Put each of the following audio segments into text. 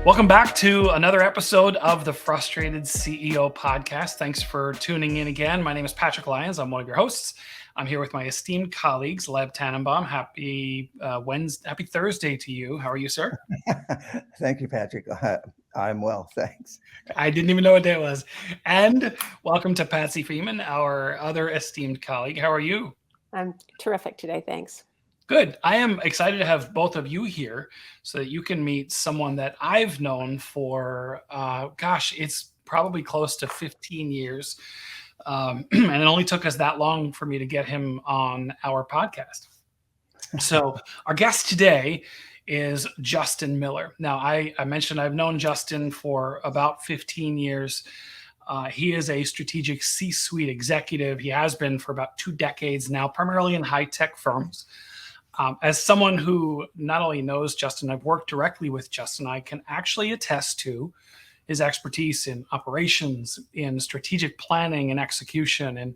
Welcome back to another episode of the Frustrated CEO podcast. Thanks for tuning in again. My name is Patrick Lyons. I'm one of your hosts. I'm here with my esteemed colleagues, Leb Tannenbaum. Happy Thursday to you. How are you, sir? Thank you, Patrick. I'm well, thanks. I didn't even know what day it was. And welcome to Patsy Freeman, our other esteemed colleague. How are you? I'm terrific today, thanks. Good. I am excited to have both of you here so that you can meet someone that I've known for, it's probably close to 15 years. And it only took us that long for me to get him on our podcast. So our guest today is Justyn Miller. Now, I mentioned I've known Justyn for about 15 years. He is a strategic C-suite executive. He has been for about 2 decades now, primarily in high-tech firms. As someone who not only knows Justyn, I've worked directly with Justyn, I can actually attest to his expertise in operations, in strategic planning and execution, and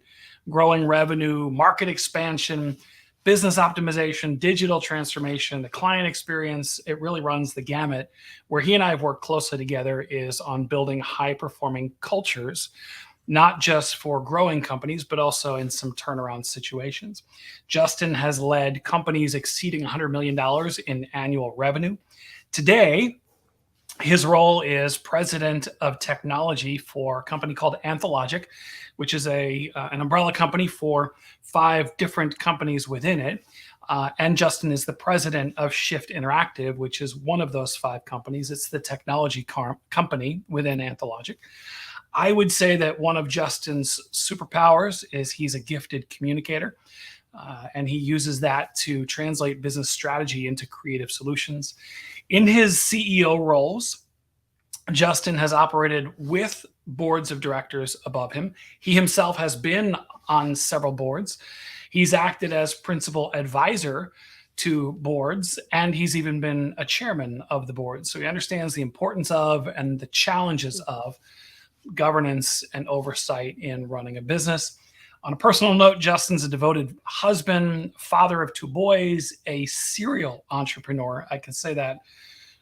growing revenue, market expansion, business optimization, digital transformation, the client experience. It really runs the gamut. Where he and I have worked closely together is on building high-performing cultures, not just for growing companies, but also in some turnaround situations. Justyn has led companies exceeding $100 million in annual revenue. Today, his role is president of technology for a company called Anthologic, which is an umbrella company for 5 different companies within it. And Justyn is the president of Shift Interactive, which is one of those 5 companies. It's the technology company within Anthologic. I would say that one of Justyn's superpowers is he's a gifted communicator, and he uses that to translate business strategy into creative solutions. In his CEO roles, Justyn has operated with boards of directors above him. He himself has been on several boards. He's acted as principal advisor to boards, and he's even been a chairman of the board. So he understands the importance of and the challenges of governance and oversight in running a business. On a personal note, Justyn's a devoted husband, father of 2 boys, a serial entrepreneur. I can say that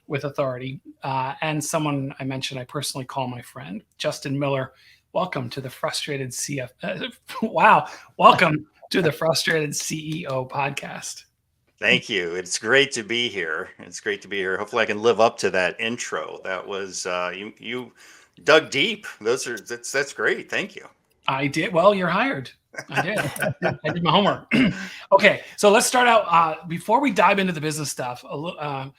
with authority, and someone I mentioned I personally call my friend. Justyn Miller, welcome to the Frustrated welcome to the Frustrated CEO podcast. Thank you. It's great to be here. Hopefully I can live up to that intro. That was you dug deep. That's great. Thank you. I did. Well, you're hired. I did. I did my homework. Okay, so let's start out. Before we dive into the business stuff, I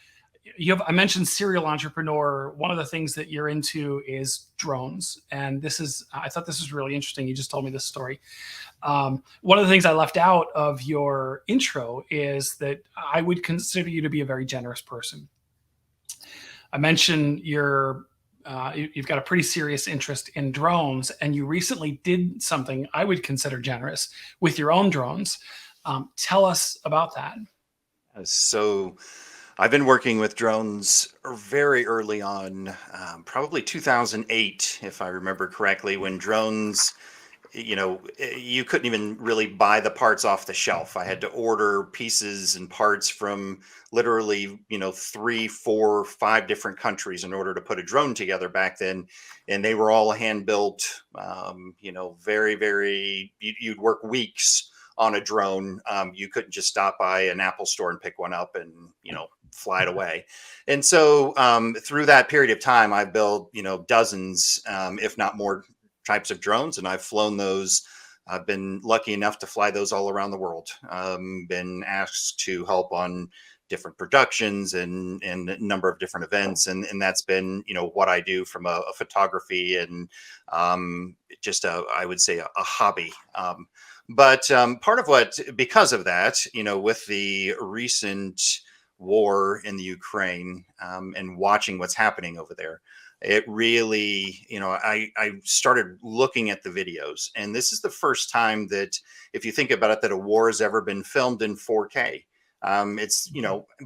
mentioned serial entrepreneur. One of the things that you're into is drones, and I thought this was really interesting. You just told me this story. One of the things I left out of your intro is that I would consider you to be a very generous person. I mentioned you've got a pretty serious interest in drones, and you recently did something I would consider generous with your own drones. Tell us about that. So I've been working with drones very early on, probably 2008, if I remember correctly, when drones, you couldn't even really buy the parts off the shelf. I had to order pieces and parts from literally, 3, 4, 5 different countries in order to put a drone together back then. And they were all hand built, very, very, you'd work weeks on a drone. You couldn't just stop by an Apple store and pick one up and, fly it away. And so through that period of time, I built, dozens, if not more types of drones, and I've flown those. I've been lucky enough to fly those all around the world. Been asked to help on different productions and a number of different events. And that's been, what I do from a photography and I would say a hobby. But part of because of that, with the recent war in the Ukraine and watching what's happening over there, it really, I started looking at the videos, and this is the first time that, if you think about it, that a war has ever been filmed in 4K. It's,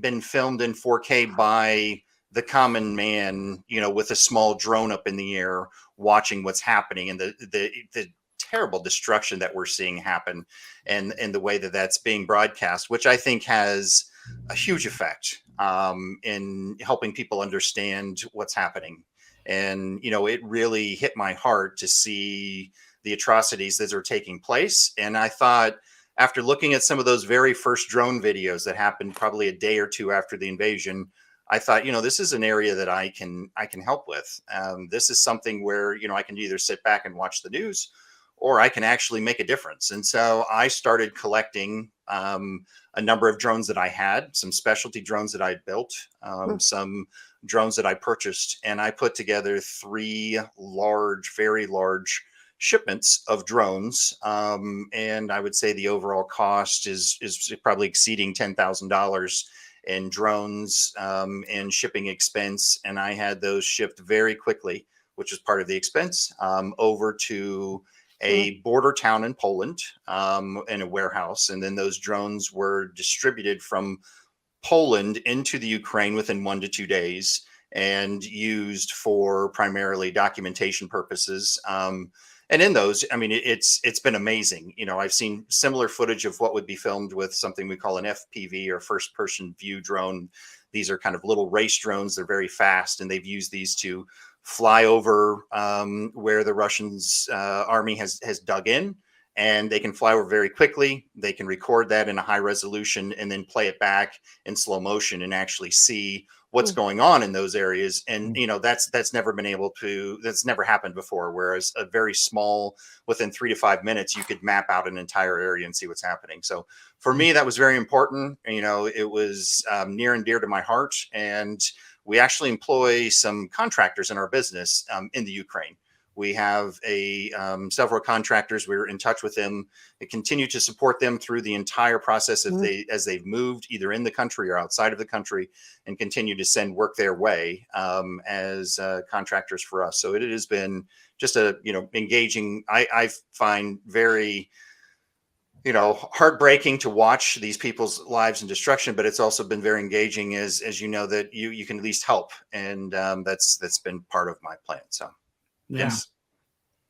been filmed in 4K by the common man, with a small drone up in the air watching what's happening, and the terrible destruction that we're seeing happen, and the way that that's being broadcast, which I think has a huge effect in helping people understand what's happening. And it really hit my heart to see the atrocities that are taking place. And I thought, after looking at some of those very first drone videos that happened probably a day or two after the invasion, I thought, this is an area that I can help with. This is something where I can either sit back and watch the news, or I can actually make a difference. And so I started collecting a number of drones that I had, some specialty drones that I had built, some drones that I purchased, and I put together 3 large, very large shipments of drones. And I would say the overall cost is probably exceeding $10,000 in drones and shipping expense. And I had those shipped very quickly, which is part of the expense, over to a border town in Poland in a warehouse. And then those drones were distributed from Poland into the Ukraine within 1 to 2 days and used for primarily documentation purposes. And in those, I mean, it's been amazing. I've seen similar footage of what would be filmed with something we call an FPV, or first person view drone. These are kind of little race drones. They're very fast, and they've used these to fly over where the Russians army has dug in, and they can fly over very quickly. They can record that in a high resolution and then play it back in slow motion and actually see what's going on in those areas. And that's never happened before. Whereas a very small, within 3 to 5 minutes, you could map out an entire area and see what's happening. So for me, that was very important. It was near and dear to my heart. And we actually employ some contractors in our business in the Ukraine. We have several contractors. We're in touch with them. We continue to support them through the entire process as they've moved either in the country or outside of the country, and continue to send work their way as contractors for us. So it has been just engaging. I find very heartbreaking to watch these people's lives in destruction, but it's also been very engaging as that you can at least help, and that's been part of my plan. So. Yeah. Yes.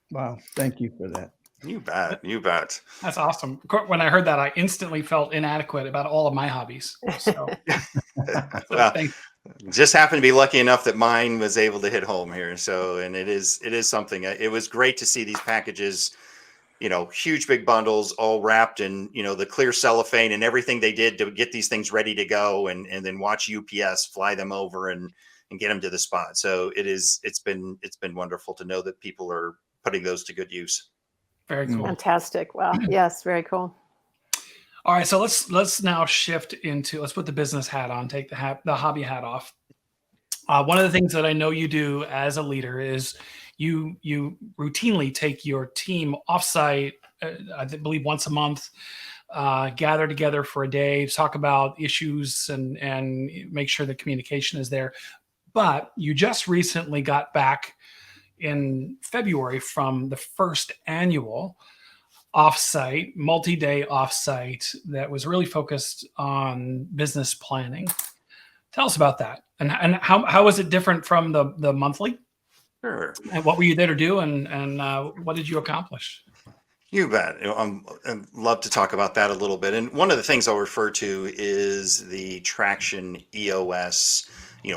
Wow. Thank you for that. You bet. You bet. That's awesome. When I heard that, I instantly felt inadequate about all of my hobbies. So, Well, thank just happened to be lucky enough that mine was able to hit home here. So, and it is something. It was great to see these packages, huge big bundles, all wrapped in the clear cellophane and everything they did to get these things ready to go, and then watch UPS fly them over and get them to the spot. So it's been wonderful to know that people are putting those to good use. Very cool. Fantastic. Wow. Yes, very cool. All right, so let's now shift into, let's put the business hat on, take the hobby hat off. One of the things that I know you do as a leader is you routinely take your team offsite, I believe once a month, gather together for a day, talk about issues and make sure the communication is there. But you just recently got back in February from the first annual offsite, multi-day offsite that was really focused on business planning. Tell us about that, and how was it different from the monthly? Sure. And what were you there to do, and what did you accomplish? You bet. I'd love to talk about that a little bit. And one of the things I'll refer to is the Traction EOS,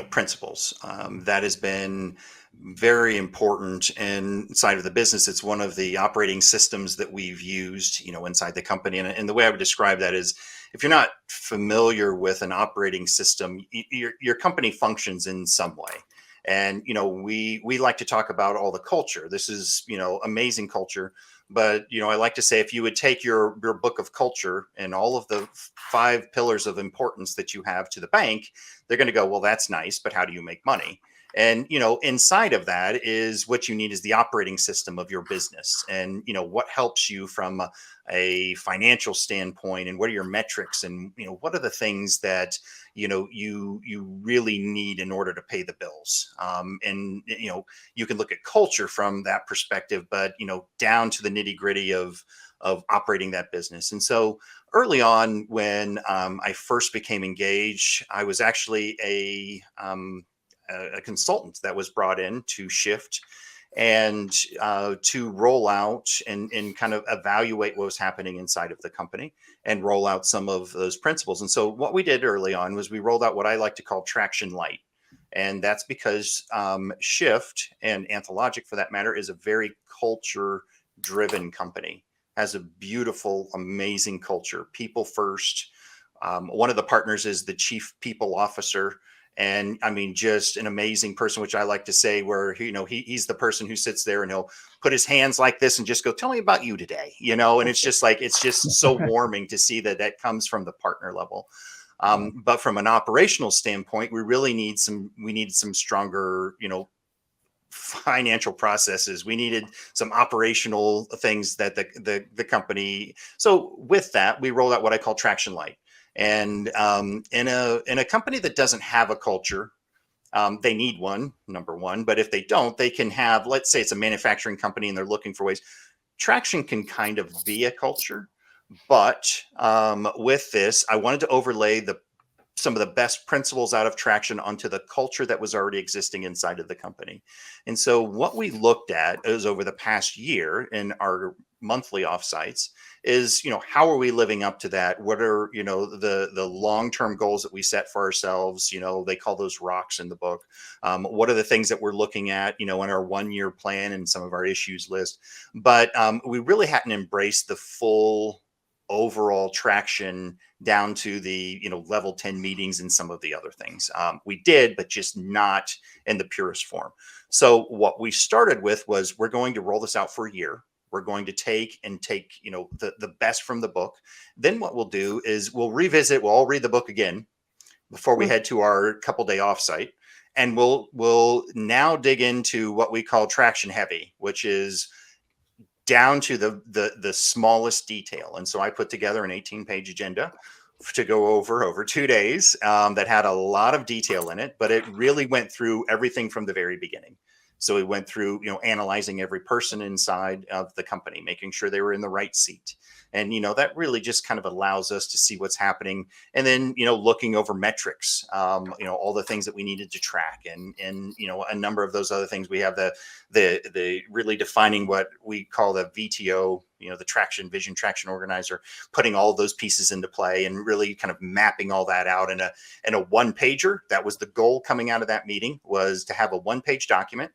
principles. That has been very important inside of the business. It's one of the operating systems that we've used, inside the company. And the way I would describe that is, if you're not familiar with an operating system, your company functions in some way. And, we like to talk about all the culture. This is, amazing culture. But, I like to say, if you would take your book of culture and all of the 5 pillars of importance that you have to the bank, they're going to go, well, that's nice, but how do you make money? And, inside of that is what you need is the operating system of your business, and, what helps you from a financial standpoint, and what are your metrics, and, what are the things that, you really need in order to pay the bills. And, you can look at culture from that perspective, but, down to the nitty gritty of operating that business. And so early on, when I first became engaged, I was actually a consultant that was brought in to shift and to roll out and kind of evaluate what was happening inside of the company and roll out some of those principles. And so what we did early on was we rolled out what I like to call Traction Light. And that's because Shift, and Anthologic for that matter, is a very culture driven company, has a beautiful, amazing culture, people first. One of the partners is the chief people officer. And I mean, just an amazing person, which I like to say, where, he's the person who sits there and he'll put his hands like this and just go, tell me about you today, and it's just like, it's just so warming to see that comes from the partner level. But from an operational standpoint, we really need some stronger, financial processes. We needed some operational things that the company. So with that, we rolled out what I call Traction Light. And in a company that doesn't have a culture, they need one, number one. But if they don't, they can have, let's say it's a manufacturing company and they're looking for ways. Traction can kind of be a culture. But with this, I wanted to overlay some of the best principles out of Traction onto the culture that was already existing inside of the company. And so what we looked at is over the past year in our monthly offsites is, how are we living up to that? What are, the long-term goals that we set for ourselves? They call those rocks in the book. What are the things that we're looking at, in our 1-year plan and some of our issues list? But we really hadn't embraced the full overall Traction down to the level 10 meetings and some of the other things. We did, but just not in the purest form. So what we started with was, we're going to roll this out for a year. We're going to take the best from the book. Then what we'll do is we'll all read the book again before we head to our couple-day offsite. And we'll now dig into what we call Traction Heavy, which is down to the smallest detail. And so I put together an 18-page agenda to go over 2 days that had a lot of detail in it, but it really went through everything from the very beginning. So we went through, analyzing every person inside of the company, making sure they were in the right seat. And, that really just kind of allows us to see what's happening. And then, looking over metrics, all the things that we needed to track and a number of those other things. We have the really defining what we call the VTO, the Vision Traction Organizer, putting all of those pieces into play and really kind of mapping all that out in a one-pager. That was the goal coming out of that meeting, was to have a one-page document,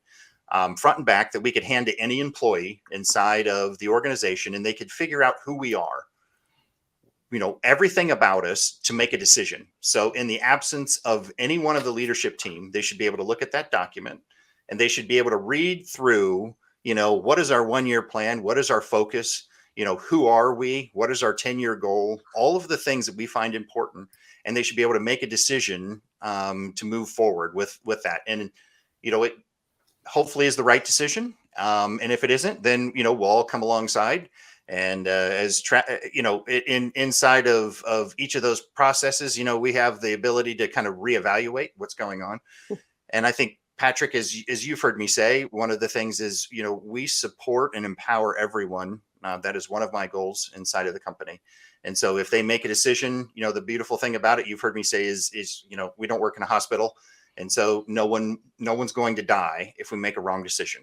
front and back, that we could hand to any employee inside of the organization, and they could figure out who we are, everything about us, to make a decision. So in the absence of any one of the leadership team, they should be able to look at that document and they should be able to read through, what is our 1-year plan? What is our focus? Who are we? What is our 10-year goal? All of the things that we find important, and they should be able to make a decision to move forward with that. And, it hopefully is the right decision. And if it isn't, then, we'll all come alongside. And inside of each of those processes, we have the ability to kind of reevaluate what's going on. And I think, Patrick, as you've heard me say, one of the things is, we support and empower everyone. That is one of my goals inside of the company. And so if they make a decision, the beautiful thing about it, you've heard me say, is we don't work in a hospital. And so no one's going to die if we make a wrong decision.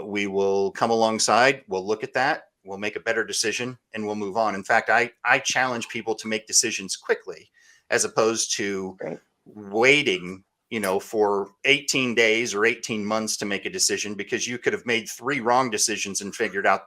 We will come alongside, we'll look at that, we'll make a better decision, and we'll move on. In fact, I challenge people to make decisions quickly, as opposed to waiting, for 18 days or 18 months to make a decision, because you could have made 3 wrong decisions and figured out,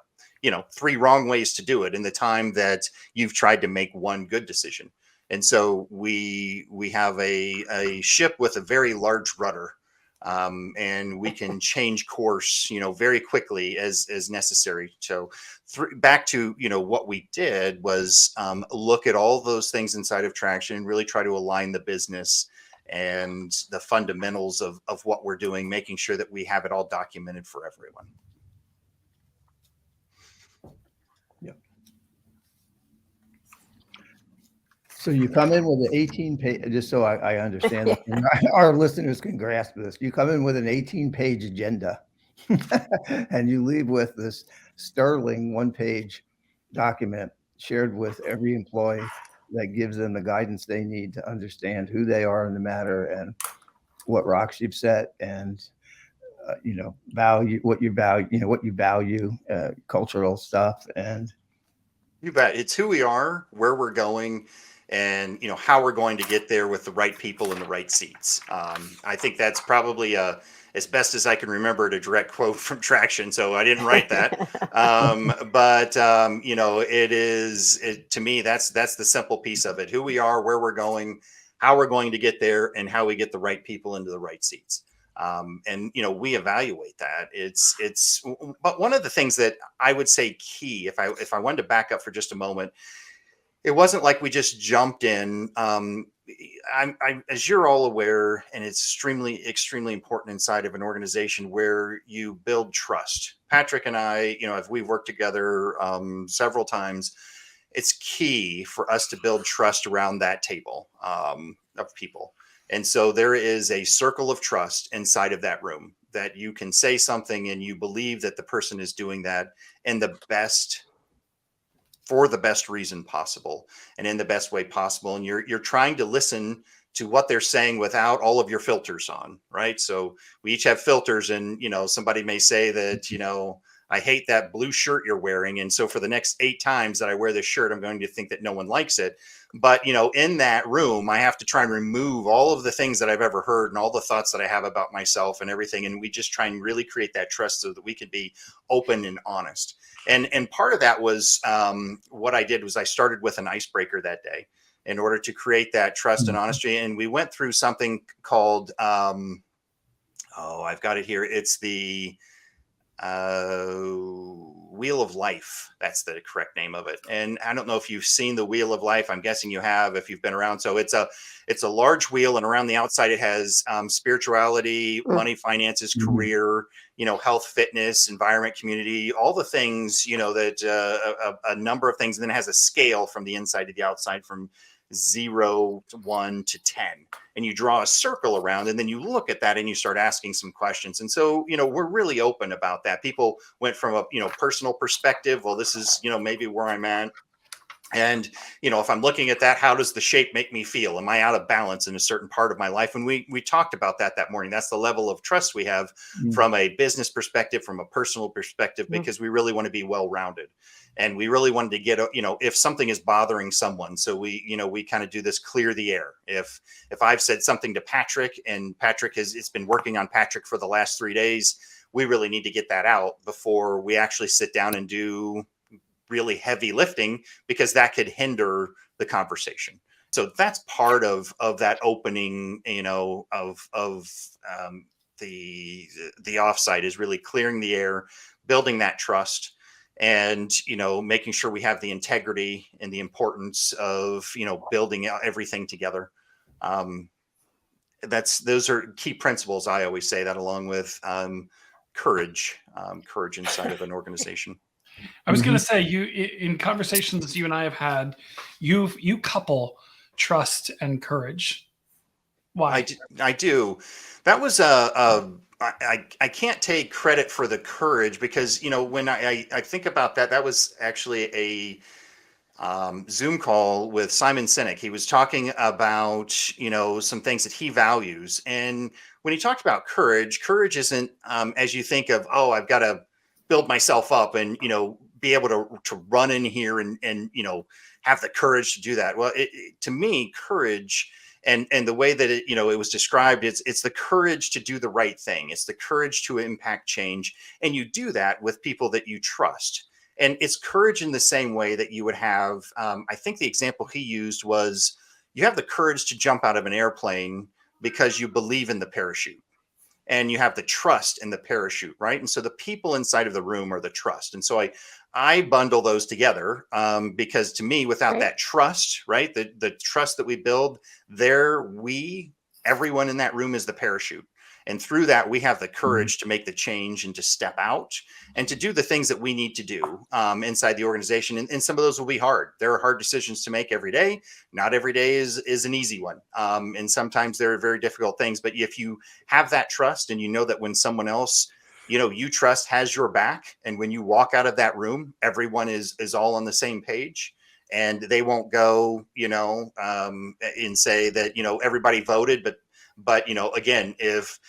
3 wrong ways to do it in the time that you've tried to make one good decision. And so we have a ship with a very large rudder, and we can change course, very quickly as necessary. So back to, what we did was look at all those things inside of Traction and really try to align the business and the fundamentals of what we're doing, making sure that we have it all documented for everyone. So you come in with an 18-page, just so I understand, our listeners can grasp this. You come in with an 18-page agenda and you leave with this sterling 1-page document shared with every employee that gives them the guidance they need to understand who they are in the matter and what rocks you've set. And value what you value, cultural stuff, and You bet. It's who we are, where we're going, and how we're going to get there with the right people in the right seats. I think that's probably as best as I can remember, a direct quote from Traction. So I didn't write that, but to me that's the simple piece of it: who we are, where we're going, how we're going to get there, and how we get the right people into the right seats. And we evaluate that. But one of the things that I would say key, if I wanted to back up for just a moment, it wasn't like we just jumped in. As you're all aware, and it's extremely important inside of an organization where you build trust. Patrick and I, if we've worked together several times, it's key for us to build trust around that table of people. And so there is a circle of trust inside of that room that you can say something and you believe that the person is doing that for the best reason possible and in the best way possible. And you're trying to listen to what they're saying without all of your filters on, right? So we each have filters, and somebody may say that, I hate that blue shirt you're wearing. And so for the next 8 times that I wear this shirt, I'm going to think that no one likes it. But, in that room, I have to try and remove all of the things that I've ever heard and all the thoughts that I have about myself and everything. And we just try and really create that trust so that we could be open and honest. And part of that was what I did was I started with an icebreaker that day in order to create that trust and honesty. And we went through something called, I've got it here. It's the Wheel of Life. That's the correct name of it. And I don't know if you've seen the Wheel of Life. I'm guessing you have if you've been around. So it's a large wheel, and around the outside it has spirituality, money, finances, career, health, fitness, environment, community, all the things, that a number of things. And then it has a scale from the inside to the outside from 0 to 1 to 10, and you draw a circle around, and then you look at that and you start asking some questions. And so we're really open about that. People went from a personal perspective. Well, this is maybe where I'm at, and if I'm looking at that, how does the shape make me feel? Am I out of balance in a certain part of my life? And we talked about that morning. That's the level of trust we have from a business perspective, from a personal perspective, because we really want to be well-rounded. And we really wanted to get, if something is bothering someone. So we kind of do this clear the air. If I've said something to Patrick and Patrick it's been working on Patrick for the last 3 days, we really need to get that out before we actually sit down and do really heavy lifting, because that could hinder the conversation. So that's part of that opening, of the offsite is really clearing the air, building that trust, and making sure we have the integrity and the importance of building out everything together. Those are key principles. I always say that, along with courage inside of an organization. I was going to say, in conversations you and I have had, you couple trust and courage. Why? I do. That was I can't take credit for the courage, because when I think about that was actually a Zoom call with Simon Sinek. He was talking about some things that he values, and when he talked about courage isn't as you think of, I've got to build myself up and be able to run in here and have the courage to do that. Well, to me, courage and the way that it was described, it's the courage to do the right thing. It's the courage to impact change, and you do that with people that you trust. And it's courage in the same way that you would have. I think the example he used was, you have the courage to jump out of an airplane because you believe in the parachute, and you have the trust in the parachute, right? And so the people inside of the room are the trust. And so I bundle those together because to me, without that trust, right, the trust that we build there, everyone in that room is the parachute. And through that, we have the courage to make the change and to step out and to do the things that we need to do inside the organization. And some of those will be hard. There are hard decisions to make every day. Not every day is an easy one. And sometimes there are very difficult things. But if you have that trust, and that when someone else you trust has your back, and when you walk out of that room, everyone is all on the same page, and they won't go and say that everybody voted, but again, if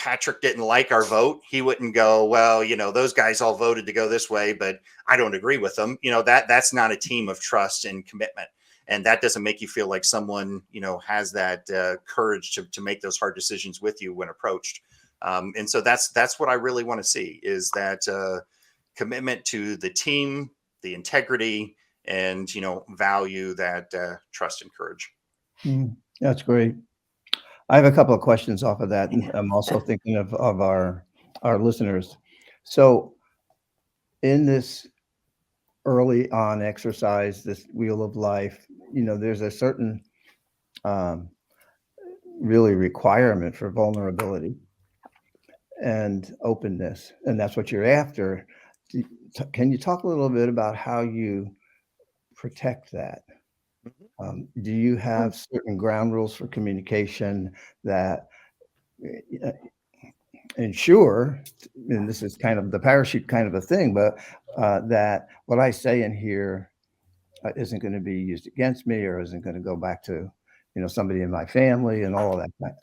Patrick didn't like our vote, he wouldn't go, well, those guys all voted to go this way, but I don't agree with them. That's not a team of trust and commitment. And that doesn't make you feel like someone, has that courage to make those hard decisions with you when approached. And so that's what I really want to see, is that commitment to the team, the integrity, and, value that trust and courage. That's great. I have a couple of questions off of that. And I'm also thinking of our listeners. So in this early on exercise, this wheel of life, there's a certain really requirement for vulnerability and openness. And that's what you're after. Can you talk a little bit about how you protect that? Do you have certain ground rules for communication that ensure, and this is kind of the parachute kind of a thing, but that what I say in here isn't going to be used against me, or isn't going to go back to, somebody in my family and all of that.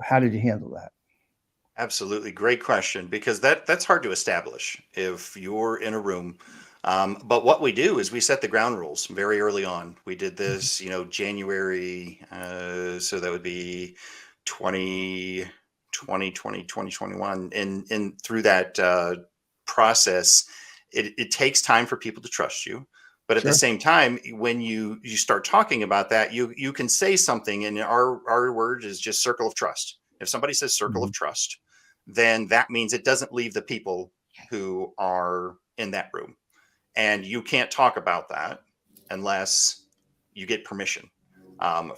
How did you handle that? Absolutely. Great question, because that's hard to establish if you're in a room. But what we do is we set the ground rules very early on. We did this, January. So that would be 2020, 2021. And through that process, it takes time for people to trust you. But at the same time, when you start talking about that, you can say something, and our word is just circle of trust. If somebody says circle of trust, then that means it doesn't leave the people who are in that room. And you can't talk about that unless you get permission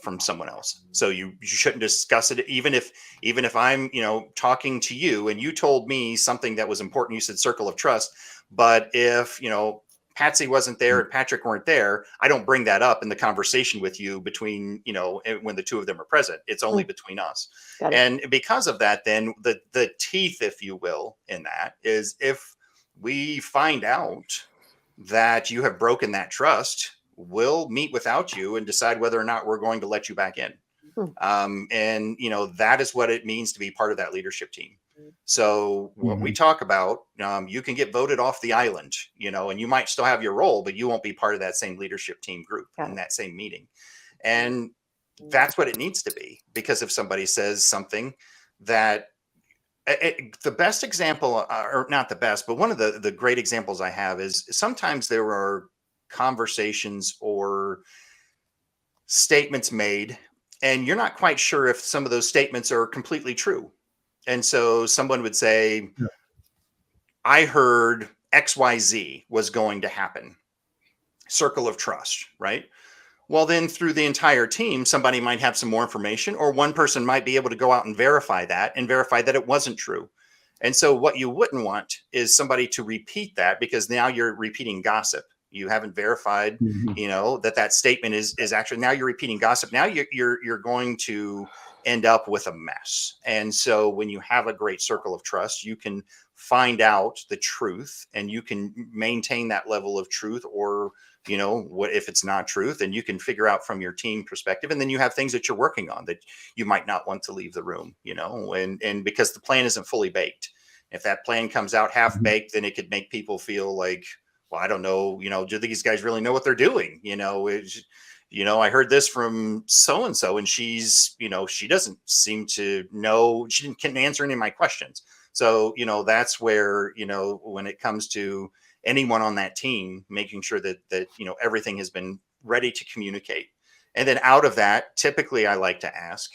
from someone else. So you shouldn't discuss it, even if I'm, talking to you and you told me something that was important. You said circle of trust, but if, Patsy wasn't there and Patrick weren't there, I don't bring that up in the conversation with you between, when the two of them are present. It's only between us. And because of that, then the teeth, if you will, in that is, if we find out that you have broken that trust, we'll meet without you and decide whether or not we're going to let you back in. And, that is what it means to be part of that leadership team. So what we talk about, you can get voted off the island, and you might still have your role, but you won't be part of that same leadership team group in that same meeting. And that's what it needs to be, because if somebody says something that the best example, or not the best, but one of the great examples I have is, sometimes there are conversations or statements made, and you're not quite sure if some of those statements are completely true. And so someone would say, I heard XYZ was going to happen. Circle of trust, right? Well, then through the entire team, somebody might have some more information, or one person might be able to go out and verify that it wasn't true. And so what you wouldn't want is somebody to repeat that, because now you're repeating gossip. You haven't verified, that statement is actually, now you're repeating gossip. Now you're going to end up with a mess. And so when you have a great circle of trust, you can find out the truth, and you can maintain that level of truth, or what if it's not truth, and you can figure out from your team perspective. And then you have things that you're working on that you might not want to leave the room, and because the plan isn't fully baked. If that plan comes out half baked, then it could make people feel like, well, I don't know, do these guys really know what they're doing? I heard this from so-and-so, and she's, she doesn't seem to know, she can't answer any of my questions. So, that's where, when it comes to anyone on that team, making sure that everything has been ready to communicate. And then out of that, typically I like to ask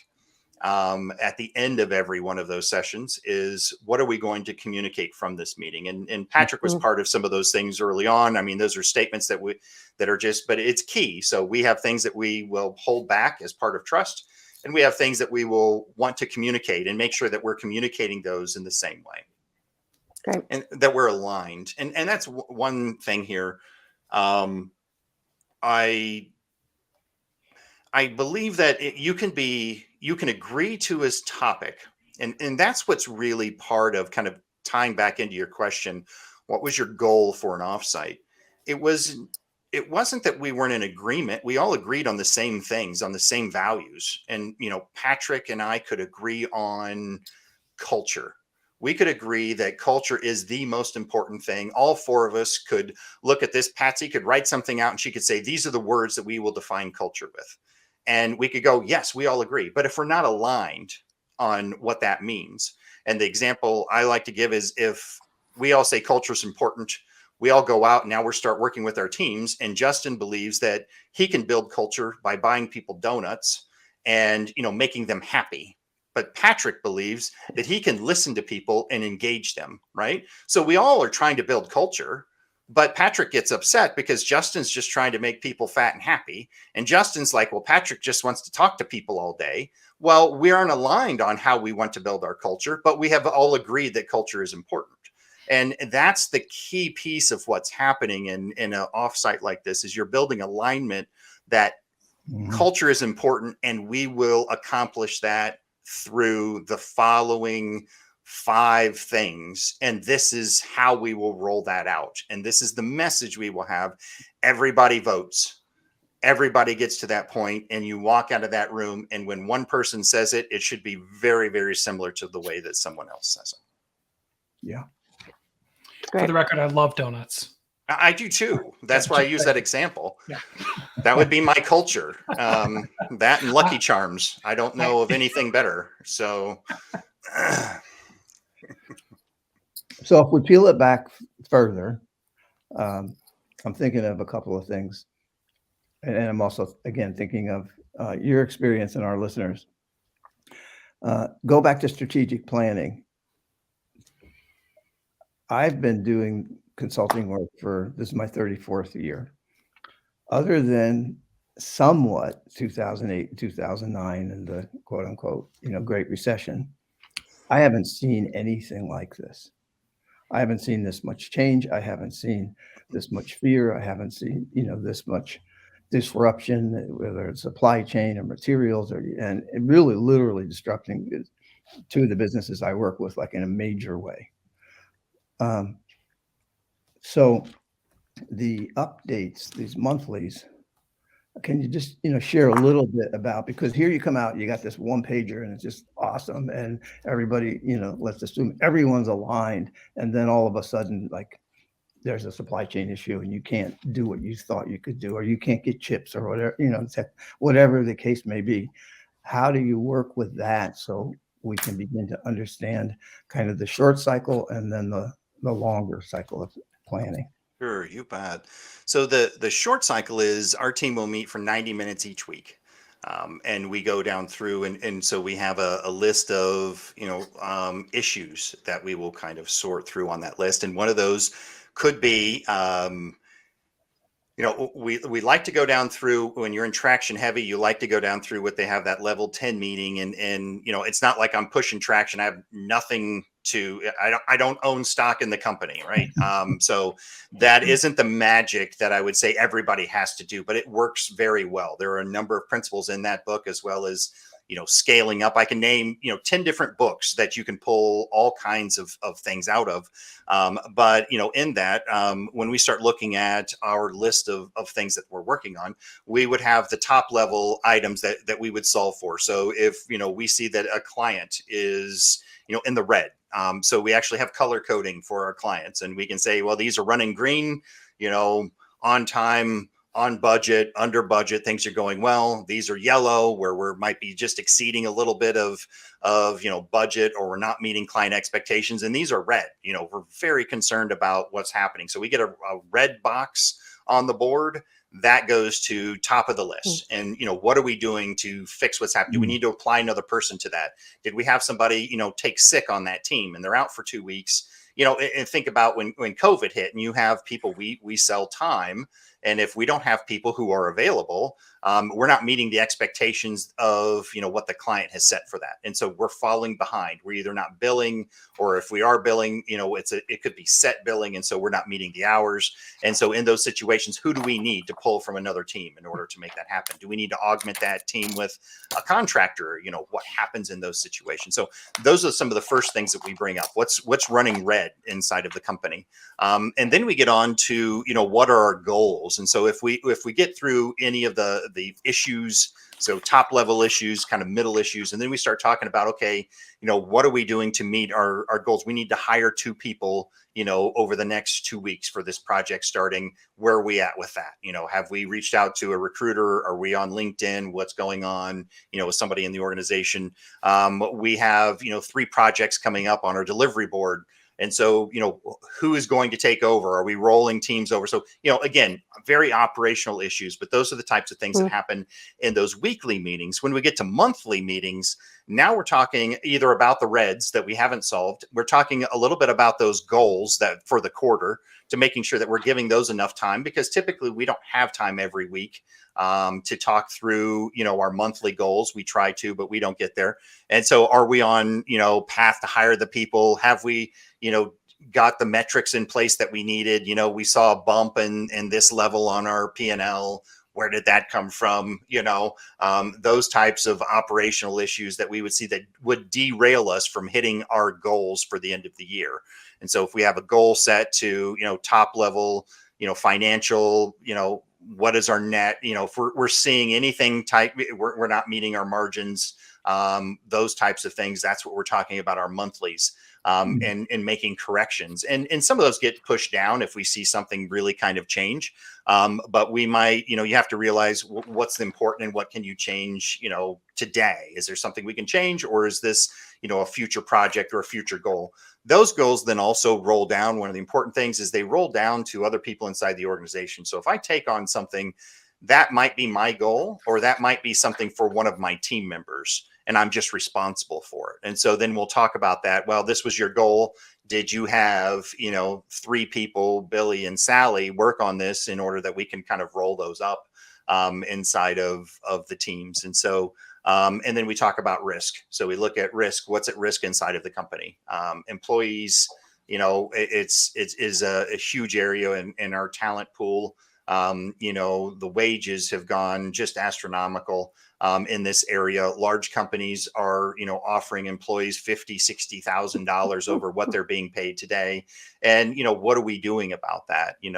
at the end of every one of those sessions is, what are we going to communicate from this meeting? And Patrick was part of some of those things early on. I mean, those are statements that are just, but it's key. So we have things that we will hold back as part of trust, and we have things that we will want to communicate, and make sure that we're communicating those in the same way. Great. And that we're aligned. And that's one thing here. I believe that you can agree to his topic. And that's what's really part of kind of tying back into your question. What was your goal for an offsite? It wasn't that we weren't in agreement. We all agreed on the same things, on the same values. And, Patrick and I could agree on culture. We could agree that culture is the most important thing. All four of us could look at this. Patsy could write something out and she could say, these are the words that we will define culture with. And we could go, yes, we all agree. But if we're not aligned on what that means, and the example I like to give is if we all say culture is important, we all go out and now we're start working with our teams. And Justyn believes that he can build culture by buying people donuts and, making them happy. But Patrick believes that he can listen to people and engage them, right? So we all are trying to build culture, but Patrick gets upset because Justyn's just trying to make people fat and happy. And Justyn's like, well, Patrick just wants to talk to people all day. Well, we aren't aligned on how we want to build our culture, but we have all agreed that culture is important. And that's the key piece of what's happening in an offsite like this is you're building alignment that culture is important, and we will accomplish that through the following 5 things. And this is how we will roll that out. And this is the message we will have. Everybody votes. Everybody gets to that point, and you walk out of that room. And when one person says it, it should be very, very similar to the way that someone else says it. Yeah. Great. For the record, I love donuts. I do too. That's why I use that example. Yeah. That would be my culture. That and Lucky Charms. I don't know of anything better. So, So if we peel it back further, I'm thinking of a couple of things. And I'm also, again, thinking of your experience and our listeners. Go back to strategic planning. I've been doing consulting work this is my 34th year. Other than somewhat 2008, 2009, and the quote unquote, Great Recession, I haven't seen anything like this. I haven't seen this much change. I haven't seen this much fear. I haven't seen, this much disruption, whether it's supply chain or materials, and it really literally disrupting 2 of the businesses I work with, like in a major way. So the updates, these monthlies, can you just, share a little bit about, because here you come out, you got this 1-pager and it's just awesome. And everybody, let's assume everyone's aligned. And then all of a sudden, like there's a supply chain issue and you can't do what you thought you could do, or you can't get chips or whatever, whatever the case may be. How do you work with that so we can begin to understand kind of the short cycle and then the longer cycle of planning? Sure, you bet. So the short cycle is our team will meet for 90 minutes each week. And we go down through and so we have a list of, issues that we will kind of sort through on that list. And one of those could be, we like to go down through when you're in traction heavy, you like to go down through what they have that level 10 meeting. And it's not like I'm pushing traction. I have nothing I don't own stock in the company. Right. So that isn't the magic that I would say everybody has to do, but it works very well. There are a number of principles in that book, as well as, scaling up. I can name, 10 different books that you can pull all kinds of things out of. But, in that, when we start looking at our list of things that we're working on, we would have the top level items that we would solve for. So if, we see that a client is, in the red, so we actually have color coding for our clients, and we can say, well, these are running green, on time, on budget, under budget, things are going well. These are yellow, where we might be just exceeding a little bit of budget, or we're not meeting client expectations. And these are red. We're very concerned about what's happening. So we get a red box on the board that goes to top of the list. And, what are we doing to fix what's happening? Do we need to apply another person to that? Did we have somebody, take sick on that team and they're out for 2 weeks? And think about when COVID hit and you have people, we sell time. And if we don't have people who are available, we're not meeting the expectations of, what the client has set for that. And so we're falling behind. We're either not billing, or if we are billing, it could be set billing. And so we're not meeting the hours. And so in those situations, who do we need to pull from another team in order to make that happen? Do we need to augment that team with a contractor? What happens in those situations? So those are some of the first things that we bring up. What's running red inside of the company? And then we get on to, what are our goals? And so if we get through any of the issues So top level issues, kind of middle issues. And then we start talking about, okay, what are we doing to meet our goals? We need to hire 2 people, over the next 2 weeks for this project starting. Where are we at with that? Have we reached out to a recruiter? Are we on LinkedIn? What's going on, with somebody in the organization? We have, 3 projects coming up on our delivery board. And so, who is going to take over? Are we rolling teams over? So, again, very operational issues, but those are the types of things that happen in those weekly meetings. When we get to monthly meetings, now we're talking either about the reds that we haven't solved. We're talking a little bit about those goals that for the quarter, to making sure that we're giving those enough time, because typically we don't have time every week to talk through, our monthly goals. We try to, but we don't get there. And so are we on, path to hire the people? Have we, got the metrics in place that we needed? We saw a bump in this level on our P&L. Where did that come from? Those types of operational issues that we would see that would derail us from hitting our goals for the end of the year. And so if we have a goal set to, top level, financial, what is our net, if we're seeing anything type, we're not meeting our margins, those types of things, that's what we're talking about, our monthlies. And making corrections. And some of those get pushed down if we see something really kind of change. But we might, you have to realize what's important and what can you change, today? Is there something we can change, or is this, a future project or a future goal? Those goals then also roll down. One of the important things is they roll down to other people inside the organization. So if I take on something, that might be my goal, or that might be something for one of my team members, and I'm just responsible for it. And so then we'll talk about that. Well, this was your goal. Did you have, 3 people, Billy and Sally, work on this in order that we can kind of roll those up inside of the teams? And so, and then we talk about risk. So we look at risk. What's at risk inside of the company? Employees, it's a huge area in our talent pool. The wages have gone just astronomical in this area. Large companies are, offering employees $50,000, $60,000 over what they're being paid today. And, what are we doing about that? You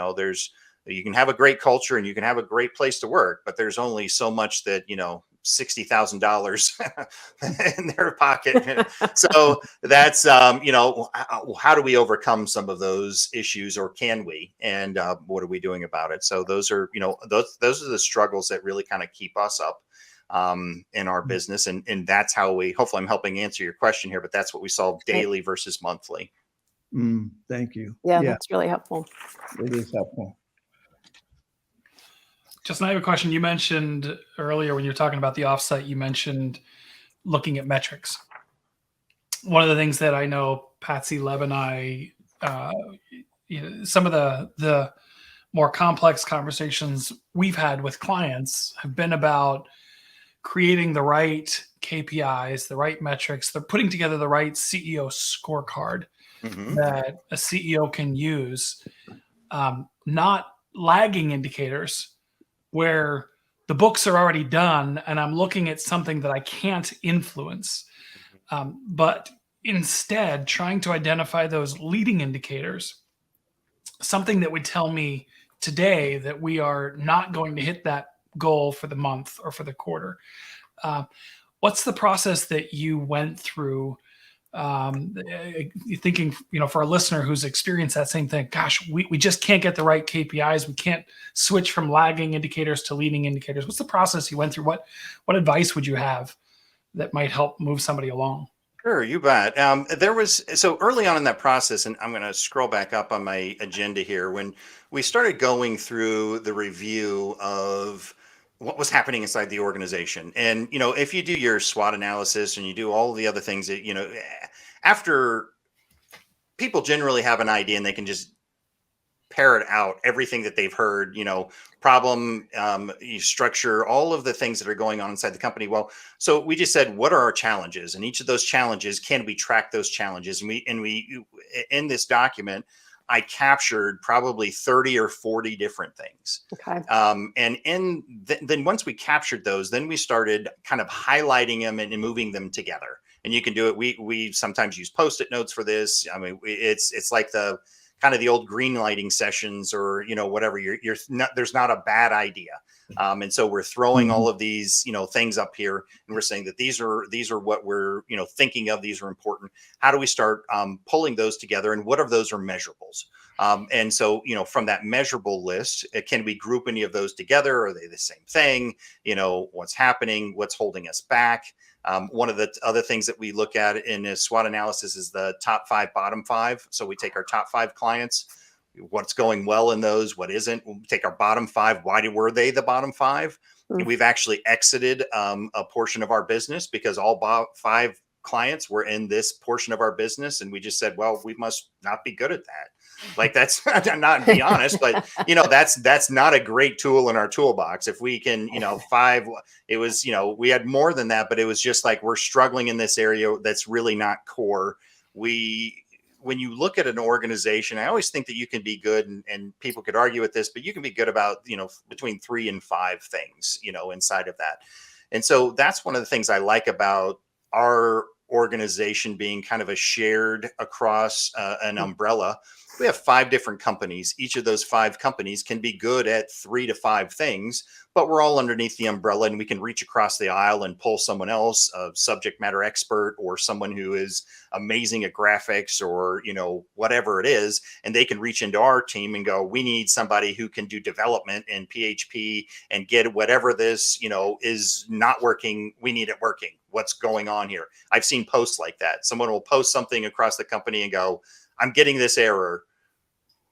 can have a great culture and you can have a great place to work, but there's only so much that, $60,000 in their pocket. So that's, how do we overcome some of those issues, or can we? And what are we doing about it? So those are, those are the struggles that really kind of keep us up in our business. And that's how hopefully I'm helping answer your question here, but that's what we solve daily versus monthly. Thank you. Yeah, that's really helpful. It is helpful. Justyn, I have a question. You mentioned earlier when you were talking about the offsite, you mentioned looking at metrics. One of the things that I know Patsy, Leb, and I, some of the more complex conversations we've had with clients have been about creating the right KPIs, the right metrics. They're putting together the right CEO scorecard that a CEO can use, not lagging indicators where the books are already done and I'm looking at something that I can't influence, but instead trying to identify those leading indicators, something that would tell me today that we are not going to hit that goal for the month or for the quarter. What's the process that you went through, thinking, for a listener who's experienced that same thing? Gosh, we just can't get the right KPIs. We can't switch from lagging indicators to leading indicators. What's the process you went through? What advice would you have that might help move somebody along? Sure, you bet. So early on in that process, and I'm going to scroll back up on my agenda here, when we started going through the review of what was happening inside the organization. And, if you do your SWOT analysis and you do all the other things that, after people generally have an idea and they can just parrot out everything that they've heard, problem, structure, all of the things that are going on inside the company. Well, so we just said, what are our challenges? And each of those challenges, can we track those challenges? And we in this document, I captured probably 30 or 40 different things. Okay. And then once we captured those, then we started kind of highlighting them and moving them together. And you can do it. We sometimes use Post-it notes for this. I mean, it's like the kind of the old green lighting sessions, or, you know, whatever. You're not, there's not a bad idea. And so we're throwing all of these, you know, things up here, and we're saying that these are what we're, you know, thinking of. These are important. How do we start pulling those together, and what of those are measurables? And so, you know, from that measurable list, can we group any of those together? Are they the same thing? You know, what's happening? What's holding us back? One of the other things that we look at in a SWOT analysis is the top 5, bottom 5. So we take our top 5 clients, what's going well in those, what isn't. We'll take our bottom 5. Why were they the bottom 5? And we've actually exited a portion of our business because all 5 clients were in this portion of our business. And we just said, well, we must not be good at that. Like, that's not be honest, but, you know, that's not a great tool in our toolbox. If we can, you know, 5, it was, you know, we had more than that, but it was just like, we're struggling in this area that's really not core. When you look at an organization, I always think that you can be good, and people could argue with this, but you can be good about, you know, between 3 and 5 things, you know, inside of that. And so that's one of the things I like about our organization being kind of a shared across an umbrella. We have 5 different companies. Each of those 5 companies can be good at 3 to 5 things, but we're all underneath the umbrella, and we can reach across the aisle and pull someone else, a subject matter expert, or someone who is amazing at graphics, or, you know, whatever it is. And they can reach into our team and go, we need somebody who can do development in PHP and get whatever this, you know, is not working. We need it working. What's going on here? I've seen posts like that. Someone will post something across the company and go, I'm getting this error.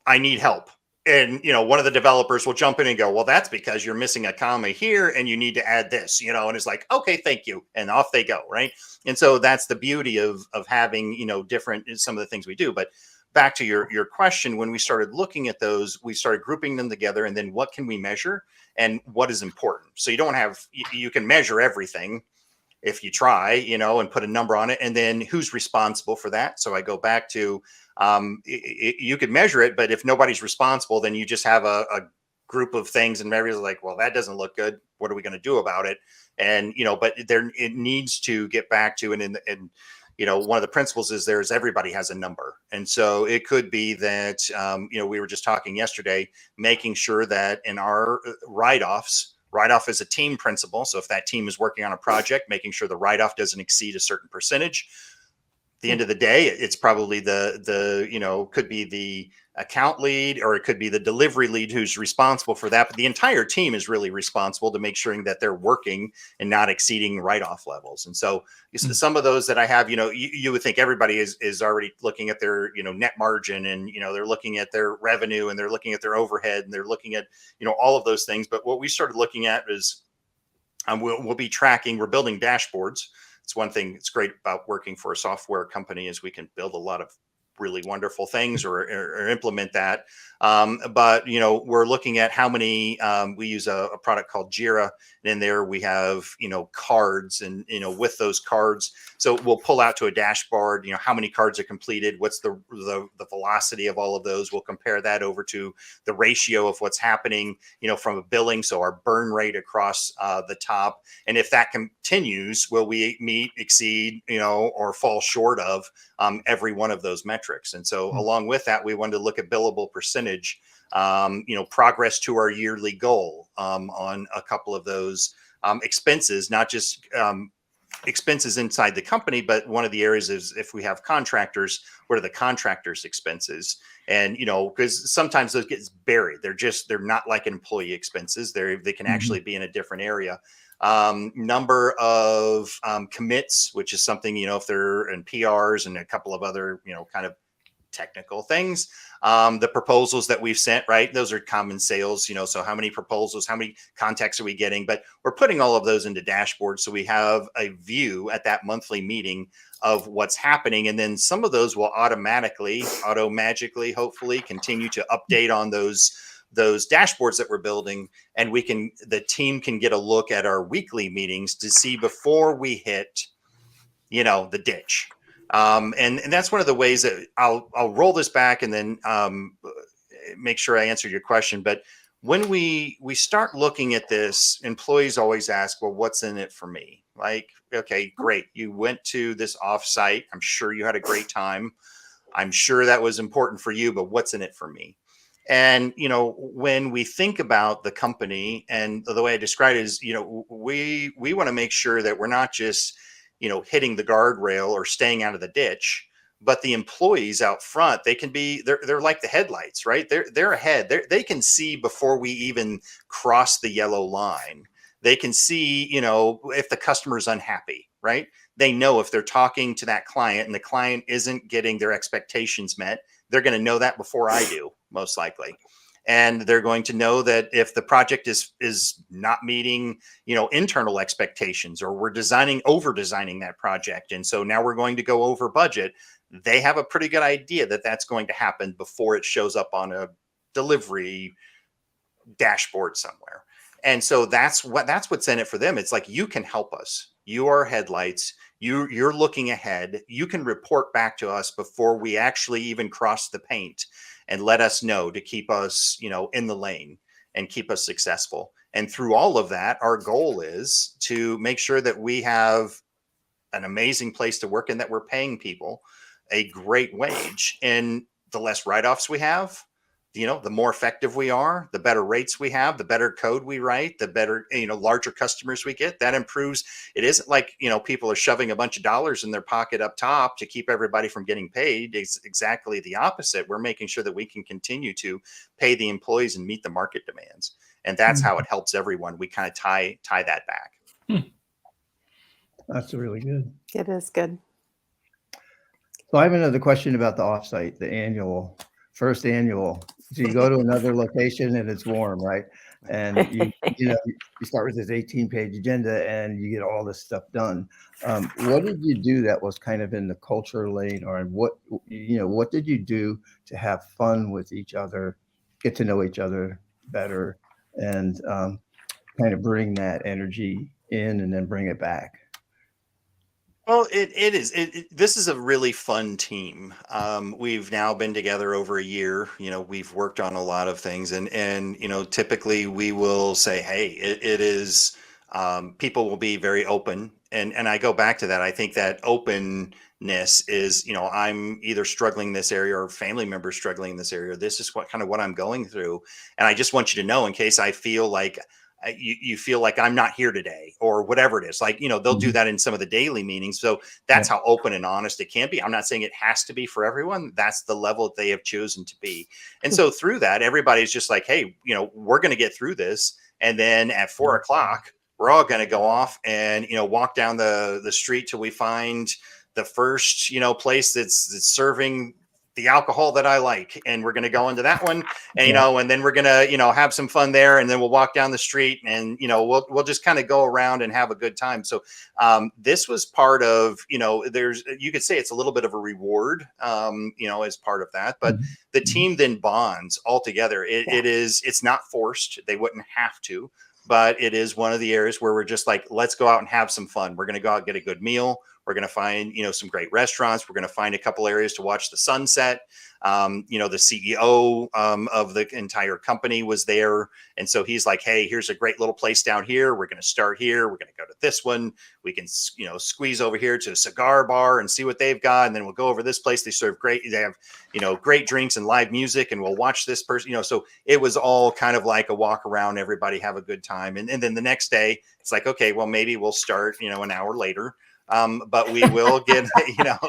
I need help. And, you know, one of the developers will jump in and go, well, that's because you're missing a comma here and you need to add this, you know, and it's like, okay, thank you. And off they go. Right. And so that's the beauty of having, you know, different, some of the things we do. But back to your question, when we started looking at those, we started grouping them together, and then what can we measure and what is important? So you don't have, you can measure everything if you try, you know, and put a number on it, and then who's responsible for that. So I go back to, you could measure it, but if nobody's responsible, then you just have a group of things, and everybody's like, well, that doesn't look good. What are we going to do about it? And, you know, but there, it needs to get back to, and you know, one of the principles is everybody has a number. And so it could be that, you know, we were just talking yesterday, making sure that in our write-off is a team principle. So if that team is working on a project, making sure the write-off doesn't exceed a certain percentage. At the end of the day, it's probably the you know, could be the account lead, or it could be the delivery lead who's responsible for that. But the entire team is really responsible to make sure that they're working and not exceeding write-off levels. And so some of those that I have, you know, you would think everybody is already looking at their, you know, net margin, and, you know, they're looking at their revenue, and they're looking at their overhead, and they're looking at, you know, all of those things. But what we started looking at is we'll be tracking, we're building dashboards. It's one thing that's great about working for a software company is we can build a lot of really wonderful things, or implement that. But, you know, we're looking at how many, we use a product called Jira, and in there we have, you know, cards, and, you know, with those cards, so we'll pull out to a dashboard, you know, how many cards are completed, what's the velocity of all of those. We'll compare that over to the ratio of what's happening, you know, from a billing. So our burn rate across the top. And if that continues, will we meet, exceed, you know, or fall short of every one of those metrics? And so along with that, we wanted to look at billable percentage, you know, progress to our yearly goal on a couple of those expenses, not just expenses inside the company, but one of the areas is if we have contractors, what are the contractors' expenses? And, you know, because sometimes those get buried. They're not like employee expenses. They can actually be in a different area. Number of commits, which is something, you know, if they're in PRs and a couple of other, you know, kind of technical things. The proposals that we've sent, right? Those are common sales, you know, so how many proposals, how many contacts are we getting? But we're putting all of those into dashboards, so we have a view at that monthly meeting of what's happening. And then some of those will magically, hopefully, continue to update on those dashboards that we're building. And the team can get a look at our weekly meetings to see before we hit, you know, the ditch. And that's one of the ways that I'll roll this back and then make sure I answered your question. But when we start looking at this, employees always ask, well, what's in it for me? Like, okay, great. You went to this offsite. I'm sure you had a great time. I'm sure that was important for you, but what's in it for me? And, when we think about the company, and the way I describe it is, we want to make sure that we're not just, hitting the guardrail or staying out of the ditch, but the employees out front, they're like the headlights, right? They're ahead. They can see before we even cross the yellow line. They can see, if the customer's unhappy, right? They know if they're talking to that client and the client isn't getting their expectations met, they're going to know that before I do, most likely. And they're going to know that if the project is not meeting, internal expectations, or we're over designing that project, and so now we're going to go over budget, they have a pretty good idea that that's going to happen before it shows up on a delivery dashboard somewhere. And so that's what's in it for them. It's like, you can help us. You are headlights. You're looking ahead. You can report back to us before we actually even cross the paint, and let us know to keep us, in the lane and keep us successful. And through all of that, our goal is to make sure that we have an amazing place to work and that we're paying people a great wage. And the less write-offs we have, the more effective we are, the better rates we have, the better code we write, the better, larger customers we get. That improves. It isn't like, people are shoving a bunch of dollars in their pocket up top to keep everybody from getting paid. It's exactly the opposite. We're making sure that we can continue to pay the employees and meet the market demands. And that's how it helps everyone. We kind of tie that back. That's really good. It is good. So I have another question about the offsite, the first annual. So you go to another location and it's warm, right? And you start with this 18-page agenda and you get all this stuff done. What did you do that was kind of in the culture lane, or what did you do to have fun with each other, get to know each other better, and kind of bring that energy in and then bring it back? Well, it is. This is a really fun team. We've now been together over a year. We've worked on a lot of things, and typically we will say, hey, it is. People will be very open, and I go back to that. I think that openness is, I'm either struggling in this area or family members struggling in this area. This is what I'm going through, and I just want you to know, in case I feel like you feel like I'm not here today, or whatever it is. Like, they'll do that in some of the daily meetings. So that's how open and honest it can be. I'm not saying it has to be for everyone. That's the level that they have chosen to be. And so through that, everybody's just like, hey, we're going to get through this. And then at 4 o'clock, we're all going to go off and, walk down the street till we find the first, place that's serving the alcohol that I like, and we're going to go into that one, and and then we're going to have some fun there, and then we'll walk down the street, and we'll just kind of go around and have a good time. So this was part of, you could say it's a little bit of a reward, as part of that, but the team then bonds all together. It's not forced. They wouldn't have to, but it is one of the areas where we're just like, let's go out and have some fun. We're going to go out and get a good meal. We're going to find, some great restaurants. We're going to find a couple areas to watch the sunset. The CEO of the entire company was there. And so he's like, hey, here's a great little place down here. We're going to start here. We're going to go to this one. We can, squeeze over here to a cigar bar and see what they've got. And then we'll go over this place. They have, great drinks and live music, and we'll watch this person, so it was all kind of like a walk around, everybody have a good time. And then the next day it's like, okay, well, maybe we'll start, an hour later. But we will get,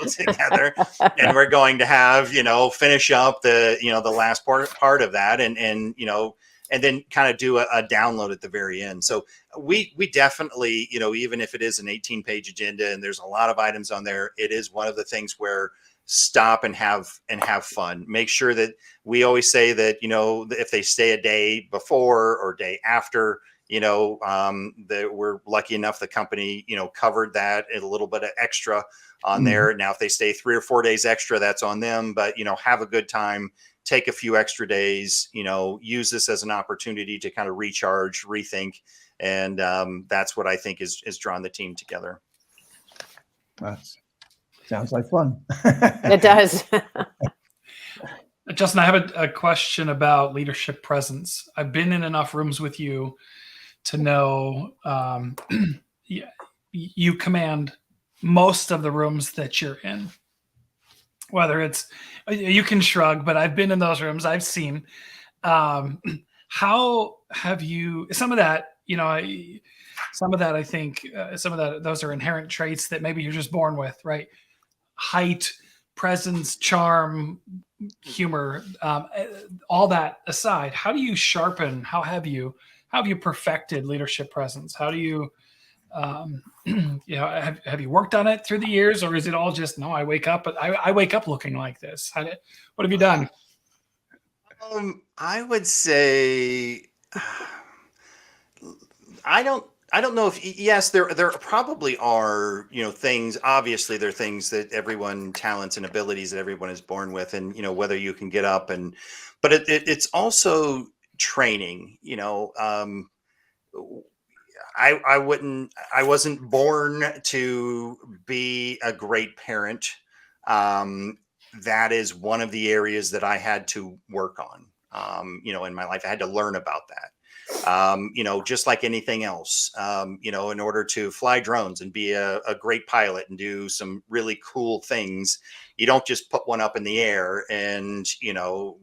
together, and we're going to have, finish up the last part of that, and then kind of do a download at the very end. So we definitely, even if it is an 18-page agenda and there's a lot of items on there, it is one of the things where stop and have fun. Make sure that we always say that, if they stay a day before or day after, that we're lucky enough the company, covered that and a little bit of extra on there. Now, if they stay 3 or 4 days extra, that's on them, but, have a good time, take a few extra days, use this as an opportunity to kind of recharge, rethink. And that's what I think is drawn the team together. Sounds like fun. It does. Justyn, I have a question about leadership presence. I've been in enough rooms with you to know you command most of the rooms that you're in. whether it's, you can shrug, but I've been in those rooms. I've seen, um, how have you, some of that, some of that, I think, some of that, those are inherent traits that maybe you're just born with, right? Height, presence, charm, humor, all that aside, how do you sharpen, how have you perfected leadership presence? How do you, have you worked on it through the years, or is it all just, no, I wake up, but I wake up looking like this? What have you done? I would say I don't know if yes, there probably are, things. Obviously, there are things that everyone talents and abilities that everyone is born with, and whether you can get up but it's also training. I wasn't born to be a great parent. That is one of the areas that I had to work on. In my life, I had to learn about that. Just like anything else, in order to fly drones and be a great pilot and do some really cool things, you don't just put one up in the air and,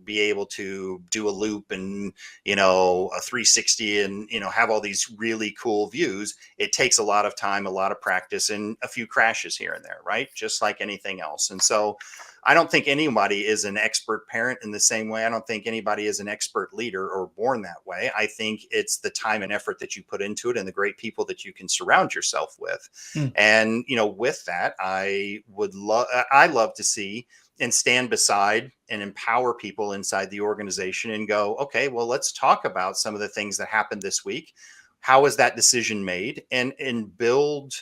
be able to do a loop and, a 360 and, have all these really cool views. It takes a lot of time, a lot of practice, and a few crashes here and there, right? Just like anything else. And so I don't think anybody is an expert parent in the same way. I don't think anybody is an expert leader or born that way. I think it's the time and effort that you put into it and the great people that you can surround yourself with. And, with that, I love to see and stand beside and empower people inside the organization and go, okay, well, let's talk about some of the things that happened this week. How was that decision made? And build,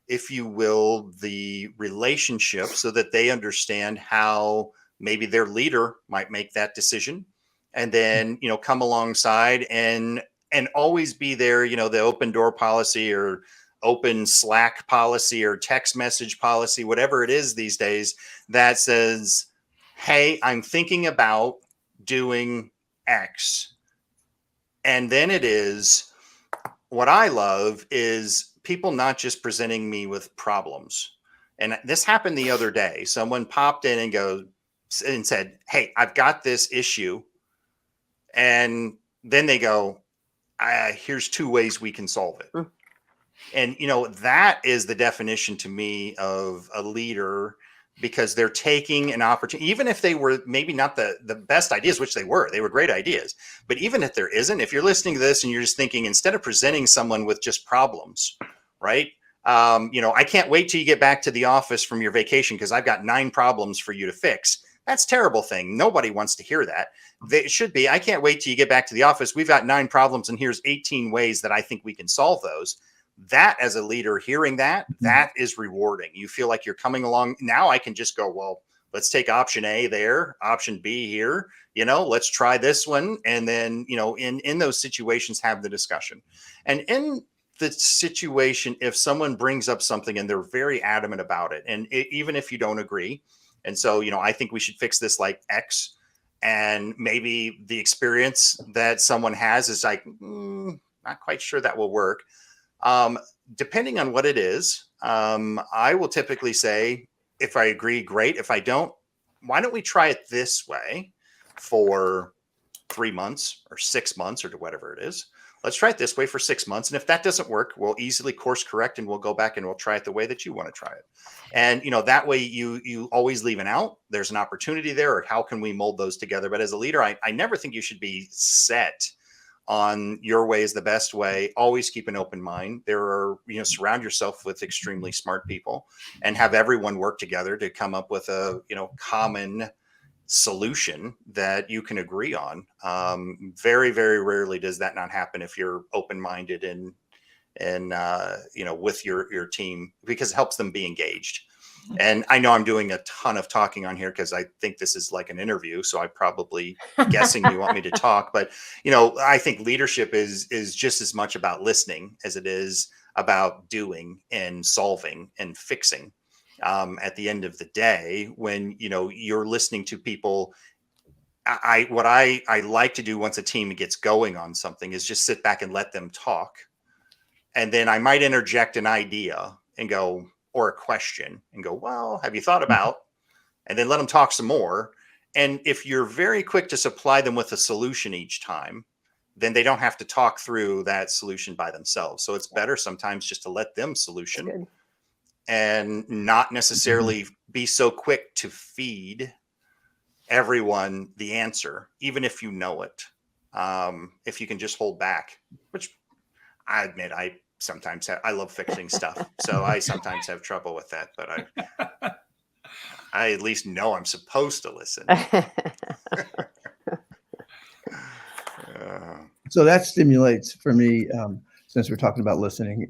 if you will, the relationship so that they understand how maybe their leader might make that decision, and then, come alongside and always be there, the open door policy or open Slack policy or text message policy, whatever it is these days, that says, hey, I'm thinking about doing X. And then it is, what I love is people not just presenting me with problems. And this happened the other day. Someone popped in and said, hey, I've got this issue. And then they go, here's 2 ways we can solve it. And, that is the definition to me of a leader, because they're taking an opportunity, even if they were maybe not the best ideas, which they were great ideas. But even if there isn't, if you're listening to this and you're just thinking, instead of presenting someone with just problems, right? I can't wait till you get back to the office from your vacation because I've got 9 problems for you to fix. That's a terrible thing. Nobody wants to hear that. It should be, I can't wait till you get back to the office. We've got 9 problems and here's 18 ways that I think we can solve those. That, as a leader, hearing that is rewarding. You feel like you're coming along. Now I can just go, well, let's take option A there, option B here, let's try this one. And then, in those situations, have the discussion. And in the situation, if someone brings up something and they're very adamant about it, and even if you don't agree, and so, I think we should fix this like X, and maybe the experience that someone has is like, not quite sure that will work. Depending on what it is, I will typically say, if I agree, great. If I don't, why don't we try it this way for 3 months or 6 months or whatever it is? Let's try it this way for 6 months. And if that doesn't work, we'll easily course correct and we'll go back and we'll try it the way that you want to try it. And, that way you always leave an out. There's an opportunity there, or how can we mold those together? But as a leader, I never think you should be set on your way is the best way. Always keep an open mind. There are, surround yourself with extremely smart people and have everyone work together to come up with a, common solution that you can agree on. Very, very rarely does that not happen if you're open-minded and with your team, because it helps them be engaged. And I know I'm doing a ton of talking on here because I think this is like an interview. So I'm probably guessing you want me to talk, but I think leadership is just as much about listening as it is about doing and solving and fixing. At the end of the day, when you're listening to people, what I like to do once a team gets going on something is just sit back and let them talk, and then I might interject an idea and go, or a question and go, well, have you thought about? and then let them talk some more. And if you're very quick to supply them with a solution each time, then they don't have to talk through that solution by themselves. So it's better sometimes just to let them solution and not necessarily be so quick to feed everyone the answer, even if you know it. If you can just hold back, which I admit I sometimes have. I love fixing stuff, so I sometimes have trouble with that, but I at least know I'm supposed to listen. So that stimulates for me, since we're talking about listening.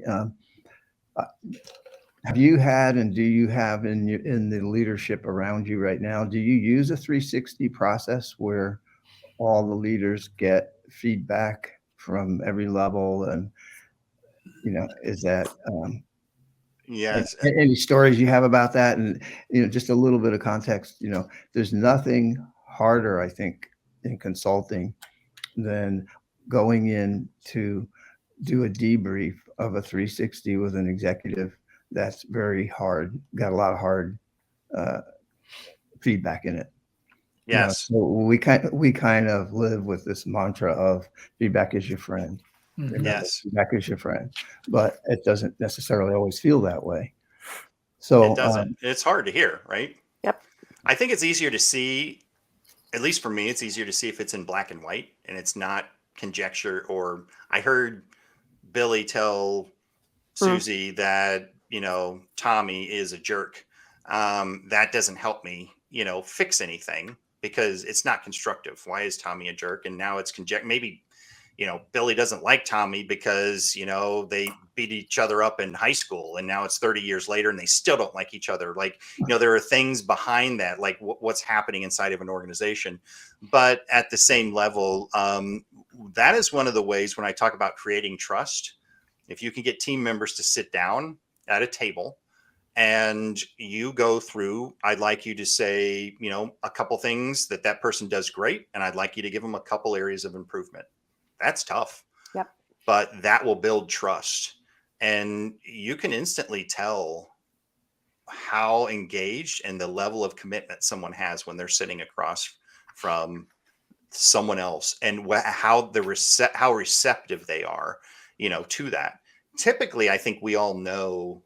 Have you had, and do you have in the leadership around you right now, do you use a 360 process where all the leaders get feedback from every level? And, is that, Yes. any stories you have about that? And, just a little bit of context, there's nothing harder, I think, in consulting than going in to do a debrief of a 360 with an executive. That's very hard, got a lot of hard feedback in it. Yes. So we kind of live with this mantra of feedback is your friend. Remember, Yes. feedback is your friend, but it doesn't necessarily always feel that way. So it doesn't. It's hard to hear, right? Yep. I think it's easier to see, at least for me, it's easier to see if it's in black and white and it's not conjecture. Or I heard Billy tell Susie that, Tommy is a jerk. That doesn't help me, fix anything because it's not constructive. Why is Tommy a jerk? And now it's maybe, Billy doesn't like Tommy because, they beat each other up in high school and now it's 30 years later and they still don't like each other. Like, there are things behind that, like what's happening inside of an organization. But at the same level, that is one of the ways when I talk about creating trust. If you can get team members to sit down at a table and you go through, I'd like you to say, a couple things that person does great. And I'd like you to give them a couple areas of improvement. That's tough. Yep. But that will build trust. And you can instantly tell how engaged and the level of commitment someone has when they're sitting across from someone else and how receptive they are, to that. Typically, I think we all know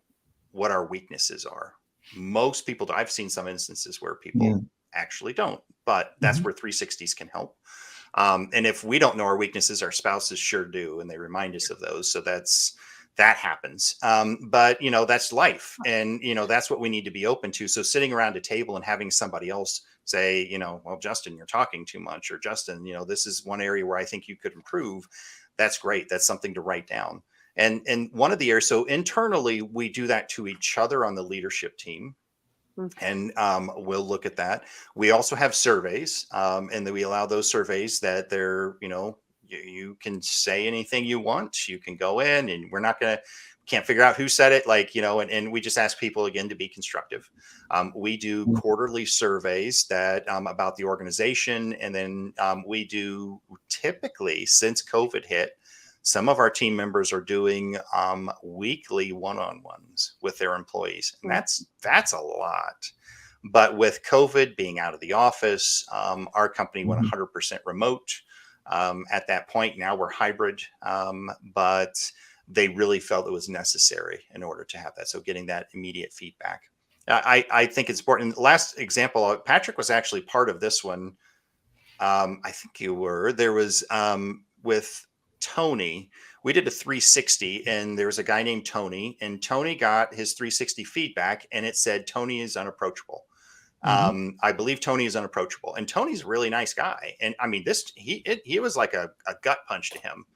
what our weaknesses are. Most people, I've seen some instances where people actually don't, but that's where 360s can help. And if we don't know our weaknesses, our spouses sure do. And they remind us of those. So that happens. But that's life. And, that's what we need to be open to. So sitting around a table and having somebody else say, well, Justyn, you're talking too much, or Justyn, this is one area where I think you could improve. That's great. That's something to write down. And one of the areas, so internally, we do that to each other on the leadership team. And we'll look at that. We also have surveys, and then we allow those surveys that they're, you can say anything you want. You can go in and can't figure out who said it, and we just ask people again to be constructive. We do quarterly surveys that about the organization. And then we do typically, since COVID hit, some of our team members are doing weekly one-on-ones with their employees. And that's a lot. But with COVID being out of the office, our company went 100% remote at that point. Now we're hybrid, but they really felt it was necessary in order to have that. So getting that immediate feedback. I think it's important. Last example, Patrick was actually part of this one. I think you were. There was with Tony, we did a 360 and there was a guy named Tony, and Tony got his 360 feedback and it said, Tony is unapproachable. I believe Tony is unapproachable, and Tony's a really nice guy. And I mean, he was like a gut punch to him.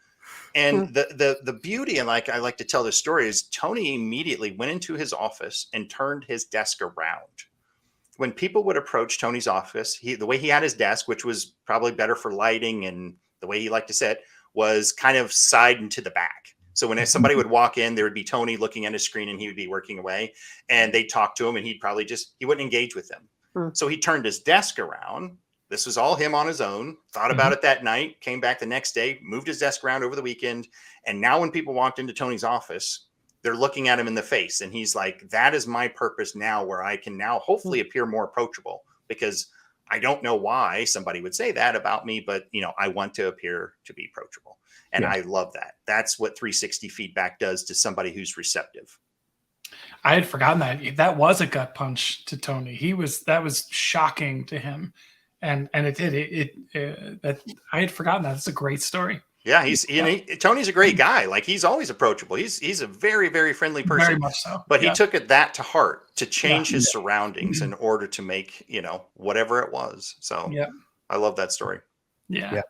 And the beauty, and like I like to tell this story, is Tony immediately went into his office and turned his desk around. When people would approach Tony's office, the way he had his desk, which was probably better for lighting, and the way he liked to sit was kind of side and to the back. So when somebody would walk in, there would be Tony looking at his screen and he would be working away, and they'd talk to him and he'd probably he wouldn't engage with them. So he turned his desk around. This was all him on his own, thought about it that night, came back the next day, moved his desk around over the weekend. And now when people walked into Tony's office, they're looking at him in the face. And he's like, that is my purpose now, where I can now hopefully appear more approachable. because I don't know why somebody would say that about me, but I want to appear to be approachable. And Yeah. I love that. That's what 360 feedback does to somebody who's receptive. I had forgotten that was a gut punch to Tony. That was shocking to him, and that I had forgotten that. It's a great story. Yeah, Tony's a great guy. Like, he's always approachable. He's a very, very friendly person. Very much so. But Yeah. he took that to heart to change Yeah. his surroundings in order to make, whatever it was. So Yeah. I love that story. Yeah. Yeah.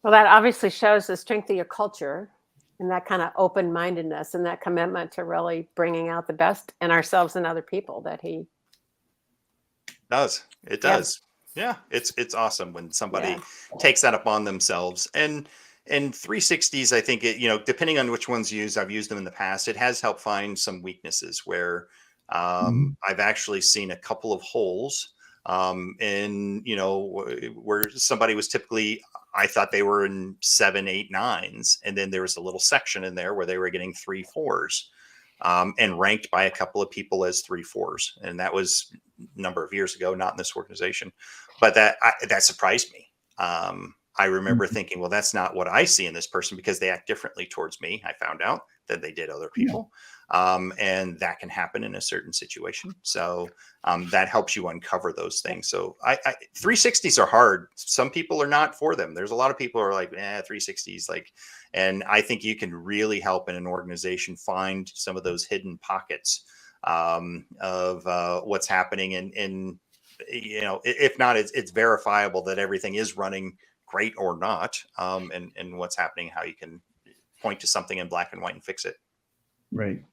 Well, that obviously shows the strength of your culture and that kind of open-mindedness and that commitment to really bringing out the best in ourselves and other people that he does. It does. Yeah. It's awesome when somebody takes that upon themselves. And 360s, I think depending on which ones you use, I've used them in the past. It has helped find some weaknesses where I've actually seen a couple of holes in, where somebody was typically, I thought they were in 7, 8, 9s. And then there was a little section in there where they were getting 3 4s and ranked by a couple of people as 3 4s. And that was a number of years ago, not in this organization. But that surprised me. I remember thinking, well, that's not what I see in this person because they act differently towards me. I found out that they did other people. And that can happen in a certain situation. So that helps you uncover those things. So 360s are hard. Some people are not for them. There's a lot of people who are like, 360s, and I think you can really help in an organization find some of those hidden pockets of what's happening. And if not, it's verifiable that everything is running great or not, and what's happening, how you can point to something in black and white and fix it. Right.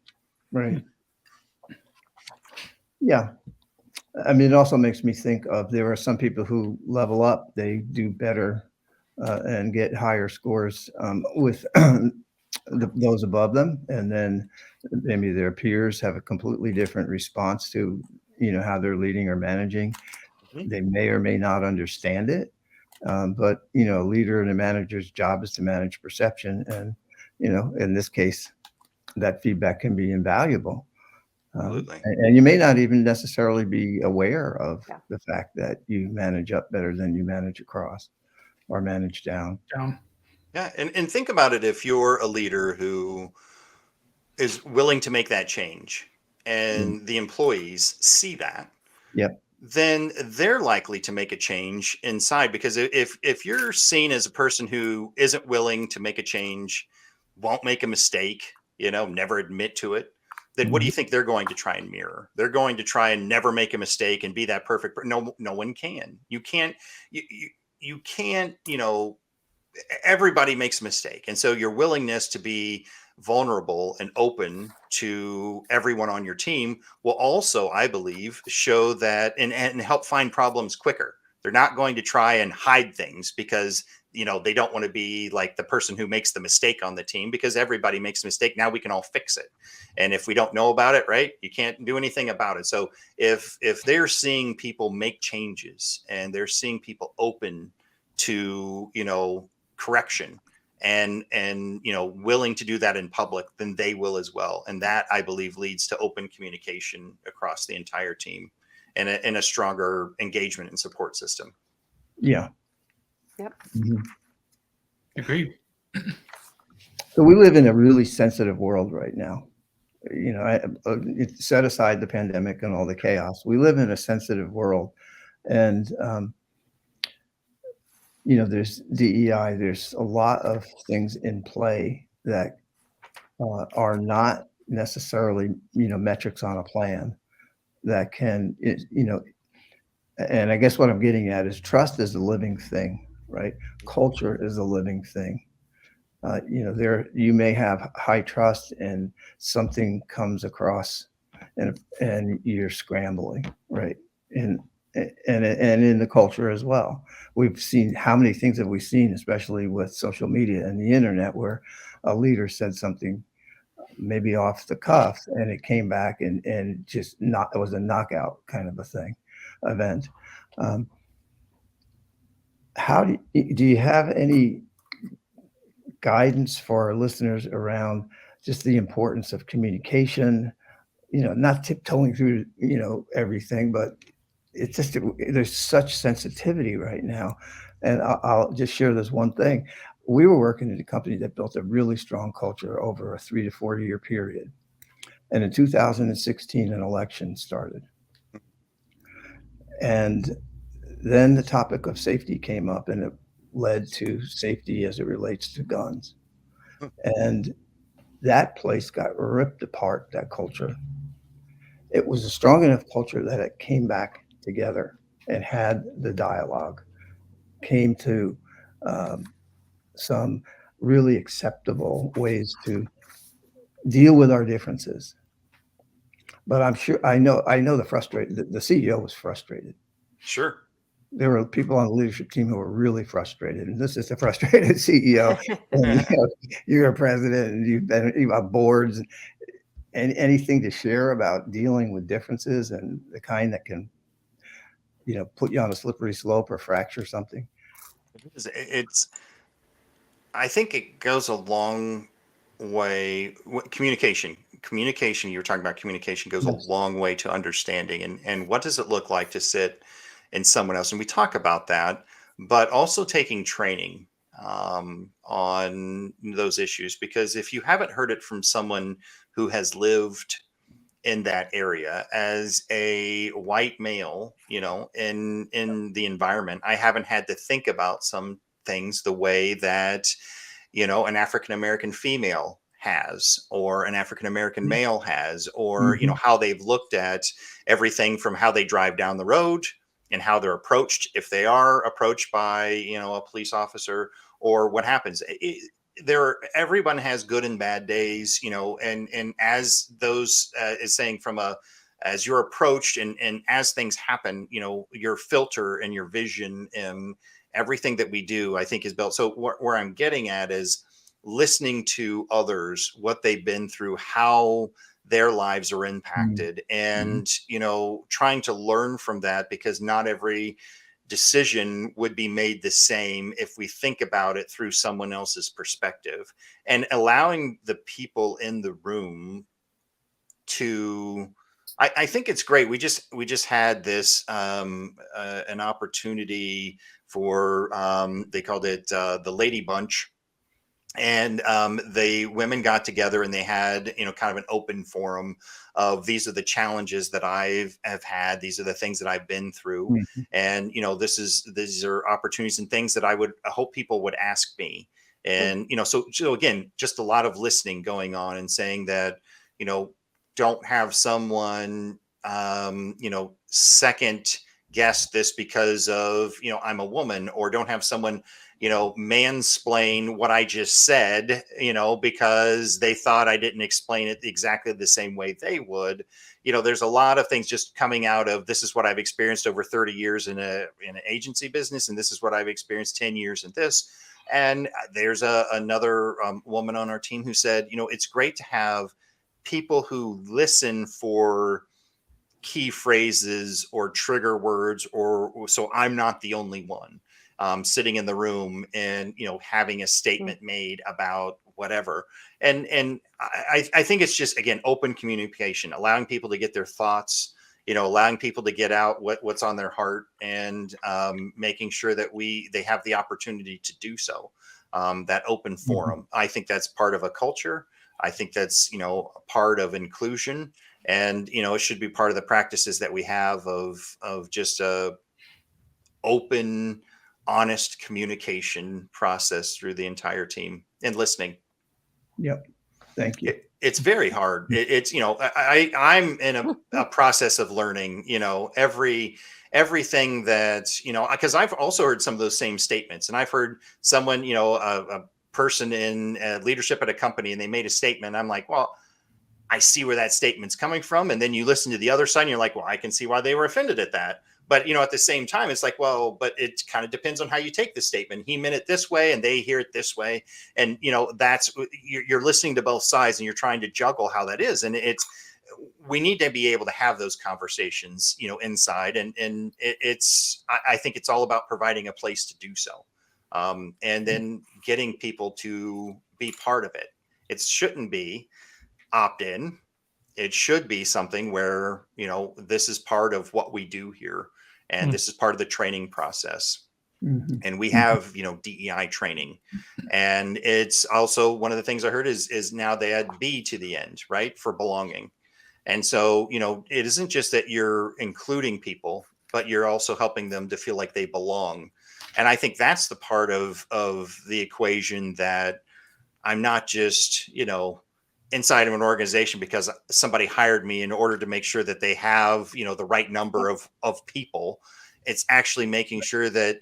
Yeah. I mean, it also makes me think of, there are some people who level up, they do better and get higher scores with those above them. And then maybe their peers have a completely different response to, how they're leading or managing. They may or may not understand it. But, a leader and a manager's job is to manage perception. And, in this case, that feedback can be invaluable. Absolutely. And you may not even necessarily be aware of the fact that you manage up better than you manage across or manage down. Yeah. And think about it. If you're a leader who is willing to make that change and the employees see that, then they're likely to make a change inside. Because if you're seen as a person who isn't willing to make a change, won't make a mistake, never admit to it, then what do you think they're going to try and mirror? They're going to try and never make a mistake and be that perfect. No one can. You can't, everybody makes a mistake. And so your willingness to be vulnerable and open to everyone on your team will also, I believe, show that and help find problems quicker. They're not going to try and hide things because they don't want to be like the person who makes the mistake on the team, because everybody makes a mistake. Now we can all fix it. And if we don't know about it, right, you can't do anything about it. So if they're seeing people make changes and they're seeing people open to, correction and willing to do that in public, then they will as well. And that, I believe, leads to open communication across the entire team and a stronger engagement and support system. Yeah. Yep. Agreed. So we live in a really sensitive world right now. Set aside the pandemic and all the chaos. We live in a sensitive world, and there's DEI. There's a lot of things in play that are not necessarily metrics on a plan that can and I guess what I'm getting at is trust is a living thing, right? Culture is a living thing. You may have high trust and something comes across and you're scrambling, right? And in the culture as well. We've seen, how many things have we seen, especially with social media and the internet, where a leader said something maybe off the cuff and it came back and it was a knockout kind of a event. How do you have any guidance for our listeners around just the importance of communication, not tiptoeing through, everything, but it's just, there's such sensitivity right now. And I'll just share this one thing. We were working at a company that built a really strong culture over a 3 to 4 year period. And in 2016, an election started. And then the topic of safety came up, and it led to safety as it relates to guns. And that place got ripped apart, that culture. It was a strong enough culture that it came back together and had the dialogue, came to some really acceptable ways to deal with our differences. But I'm sure I know the CEO was frustrated. Sure. There were people on the leadership team who were really frustrated, and this is a frustrated CEO. And you're a president, and you've got boards, and anything to share about dealing with differences and the kind that can, put you on a slippery slope or fracture something. It's I think it goes a long way. Communication, you were talking about communication goes a Yes. long way to understanding, and what does it look like to sit in someone else? And we talk about that, but also taking training on those issues, because if you haven't heard it from someone who has lived in that area as a white male, in the environment, I haven't had to think about some things the way that, an African American female has, or an African American male has, or, Mhm. how they've looked at everything from how they drive down the road and how they're approached, if they are approached by, a police officer, or what happens. Everyone has good and bad days, and as those is saying, as you're approached, and as things happen, your filter and your vision and everything that we do, I think, is built. So where I'm getting at is listening to others, what they've been through, how their lives are impacted, Mhm. and trying to learn from that, because not every decision would be made the same if we think about it through someone else's perspective, and allowing the people in the room to, I think it's great. We just had this an opportunity for, they called it the Lady Bunch, and the women got together, and they had, kind of an open forum of, these are the challenges that have had, these are the things that I've been through, Mhm. and these are opportunities and things that I hope people would ask me. And so again, just a lot of listening going on, and saying that, you know don't have someone second guess this because of, I'm a woman, or don't have someone, mansplain what I just said, because they thought I didn't explain it exactly the same way they would. There's a lot of things just coming out of, this is what I've experienced over 30 years in an agency business, and this is what I've experienced 10 years in this. And there's another woman on our team who said, it's great to have people who listen for key phrases or trigger words, or so I'm not the only one sitting in the room, and having a statement made about whatever. And I think it's just, again, open communication, allowing people to get their thoughts, allowing people to get out what's on their heart, and making sure that they have the opportunity to do so. That open Mhm. forum, I think that's part of a culture. I think that's, a part of inclusion, and it should be part of the practices that we have of just a open, honest communication process through the entire team, and listening. Yep. Thank you. It's very hard. It's, I'm in a process of learning, everything that, because I've also heard some of those same statements, and I've heard someone, a person in leadership at a company, and they made a statement. I'm like, well, I see where that statement's coming from. And then you listen to the other side, and you're like, well, I can see why they were offended at that. But, at the same time, it's like, well, but it kind of depends on how you take the statement. He meant it this way, and they hear it this way. And, you're listening to both sides, and you're trying to juggle how that is. And we need to be able to have those conversations, inside. And I think it's all about providing a place to do so. And then getting people to be part of it. It shouldn't be opt in. It should be something where, this is part of what we do here. And this is part of the training process. Mhm. And we have, DEI training. And it's also one of the things I heard is now they add B to the end, right? For belonging. And so, it isn't just that you're including people, but you're also helping them to feel like they belong. And I think that's the part of the equation that I'm not just, inside of an organization because somebody hired me in order to make sure that they have, the right number of people. It's actually making sure that,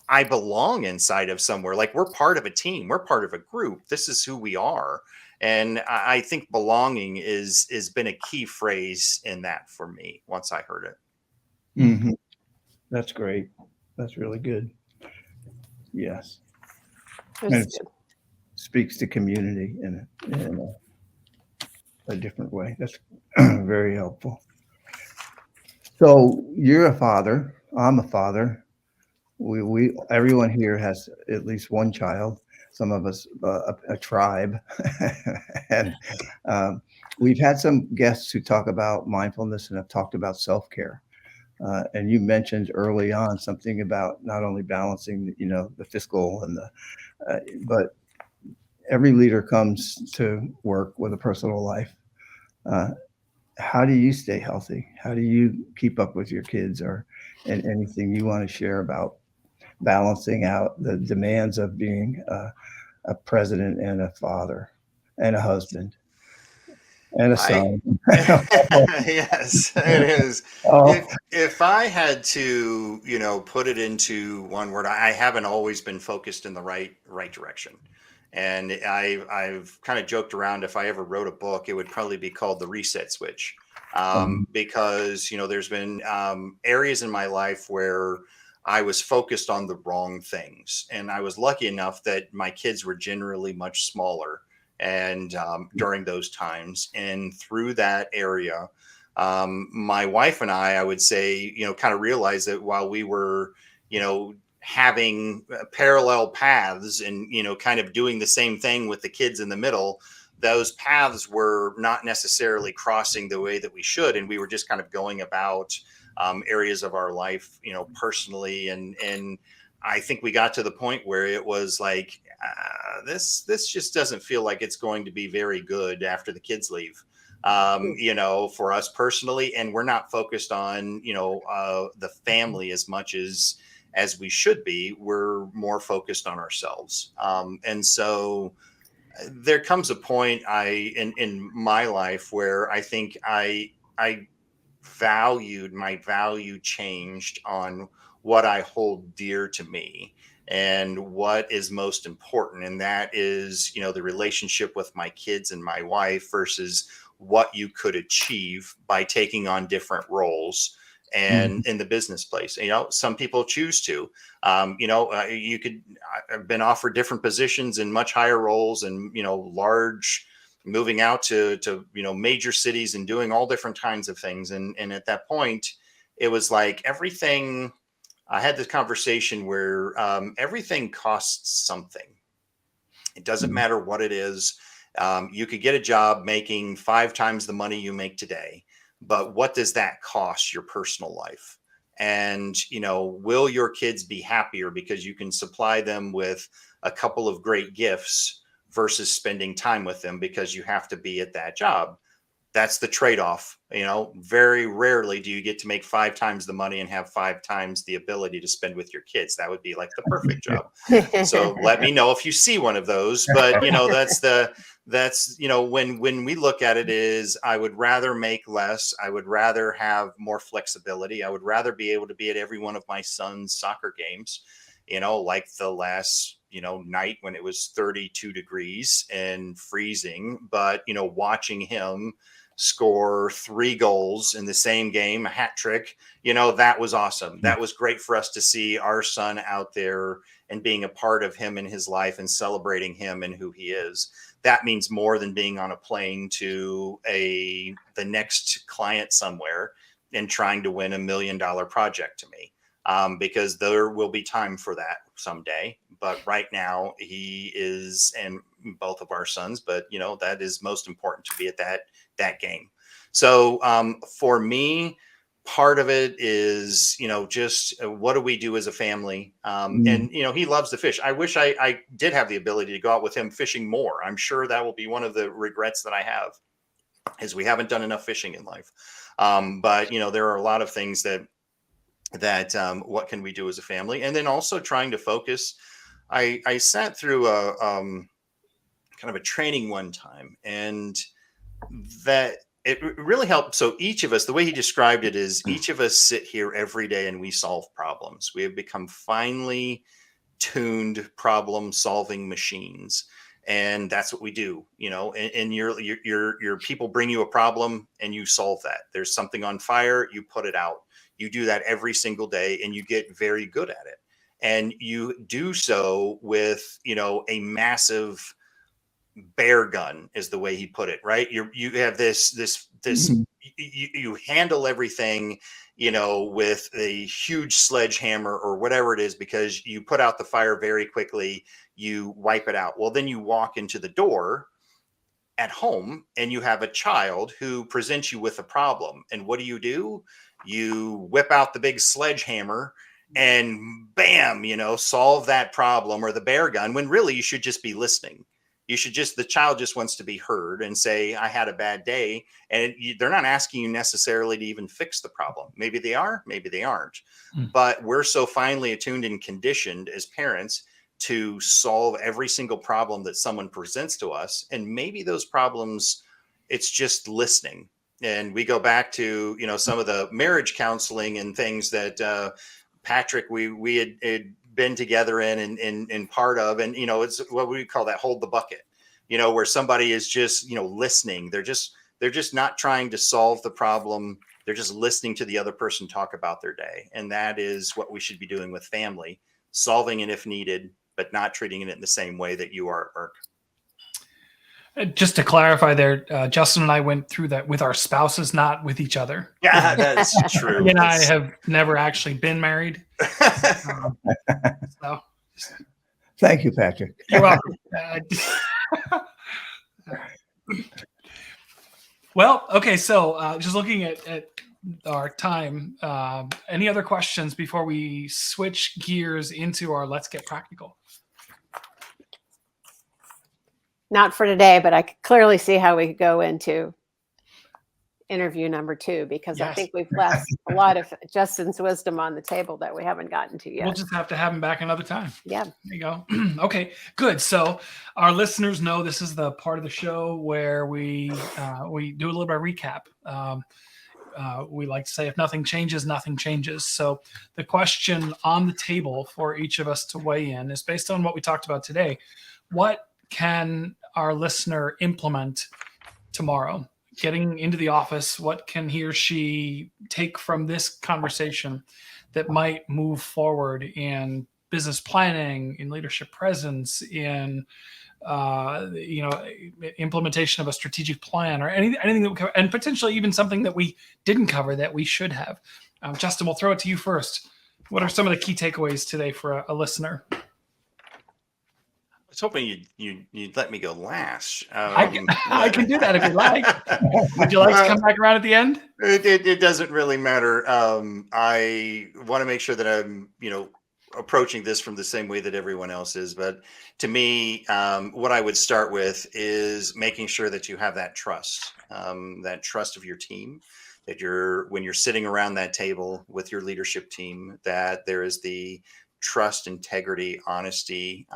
I belong inside of somewhere. Like, we're part of a team. We're part of a group. This is who we are. And I think belonging is been a key phrase in that for me once I heard it. Mhm. That's great. That's really good. Yes. And That's it good. speaks to community in a different way. That's very helpful. So you're a father. I'm a father. We everyone here has at least one child. Some of us a tribe, and we've had some guests who talk about mindfulness and have talked about self-care. And you mentioned early on something about not only balancing, the fiscal and but every leader comes to work with a personal life. Uh, how do you stay healthy? How do you keep up with your kids, and anything you want to share about balancing out the demands of being a president and a father and a husband and a I son? yes, it is. Oh, If I had to, put it into one word, I haven't always been focused in the right direction. And I've kind of joked around, if I ever wrote a book, it would probably be called The Reset Switch. Because, there's been areas in my life where I was focused on the wrong things. And I was lucky enough that my kids were generally much smaller and during those times. And through that area, my wife and I would say, kind of realized that while we were, having parallel paths and, kind of doing the same thing with the kids in the middle, those paths were not necessarily crossing the way that we should. And we were just kind of going about areas of our life, personally. And I think we got to the point where it was like, this just doesn't feel like it's going to be very good after the kids leave, for us personally. And we're not focused on, the family as much as we should be. We're more focused on ourselves. And so there comes a point in my life where I think I my value changed on what I hold dear to me and what is most important. And that is, the relationship with my kids and my wife versus what you could achieve by taking on different roles and in the business place. Some people choose to, you could, I've been offered different positions in much higher roles and, large, moving out to major cities and doing all different kinds of things. And at that point, it was like everything. I had this conversation where everything costs something. It doesn't matter what it is. You could get a job making 5 times the money you make today, but what does that cost your personal life? And, will your kids be happier because you can supply them with a couple of great gifts versus spending time with them because you have to be at that job? That's the trade-off. Very rarely do you get to make 5 times the money and have 5 times the ability to spend with your kids. That would be like the perfect job. So let me know if you see one of those. But that's when we look at it, is I would rather make less. I would rather have more flexibility. I would rather be able to be at every one of my son's soccer games, like the last night when it was 32 degrees and freezing, but watching him score 3 goals in the same game, a hat trick, that was awesome. That was great for us to see our son out there and being a part of him in his life and celebrating him and who he is. That means more than being on a plane to the next client somewhere and trying to win $1 million project to me. Because there will be time for that someday. But right now he is, and both of our sons, but that is most important to be at that game. So for me, part of it is, just what do we do as a family? And, he loves to fish. I wish I did have the ability to go out with him fishing more. I'm sure that will be one of the regrets that I have, is we haven't done enough fishing in life. But, there are a lot of things that what can we do as a family? And then also trying to focus. I sat through a kind of a training one time, and that it really helped. So each of us, the way he described it is, each of us sit here every day and we solve problems. We have become finely tuned problem solving machines. And that's what we do, and your people bring you a problem and you solve that. There's something on fire, you put it out. You do that every single day and you get very good at it. And you do so with, a massive bear gun, is the way he put it, right? You have this you handle everything, with a huge sledgehammer or whatever it is, because you put out the fire very quickly, you wipe it out. Well, then you walk into the door at home and you have a child who presents you with a problem. And what do? You whip out the big sledgehammer and bam, solve that problem, or the bear gun, when really you should just be listening. The child just wants to be heard and say, I had a bad day. And they're not asking you necessarily to even fix the problem. Maybe they are, maybe they aren't. But we're so finely attuned and conditioned as parents to solve every single problem that someone presents to us. And maybe those problems, it's just listening. And we go back to, some of the marriage counseling and things that Patrick, we had been together in part of, and, it's what we call that hold the bucket, where somebody is just, listening. They're just not trying to solve the problem. They're just listening to the other person talk about their day. And that is what we should be doing with family, solving it if needed, but not treating it in the same way that you are, Irk. Just to clarify there, Justyn and I went through that with our spouses, not with each other. Yeah, that's true. He and I have never actually been married. So. Thank you, Patrick. You're welcome. Well, okay. So just looking at our time, any other questions before we switch gears into our Let's Get Practical? Not for today, but I could clearly see how we could go into interview number 2, because Yes. I think we've left a lot of Justyn's wisdom on the table that we haven't gotten to yet. We'll just have to have him back another time. Yeah. There you go. Okay, good. So our listeners know this is the part of the show where we do a little bit of recap. We like to say, if nothing changes, nothing changes. So the question on the table for each of us to weigh in is based on what we talked about today. What can our listener implement tomorrow? Getting into the office, what can he or she take from this conversation that might move forward in business planning, in leadership presence, in implementation of a strategic plan, or anything that we cover, and potentially even something that we didn't cover that we should have. Justyn, we'll throw it to you first. What are some of the key takeaways today for a listener? I was hoping you'd let me go last. I can do that if you'd like. Would you like to come back around at the end? It doesn't really matter. I want to make sure that I'm, approaching this from the same way that everyone else is. But to me, what I would start with is making sure that you have that trust of your team, that when you're sitting around that table with your leadership team, that there is the trust, integrity, honesty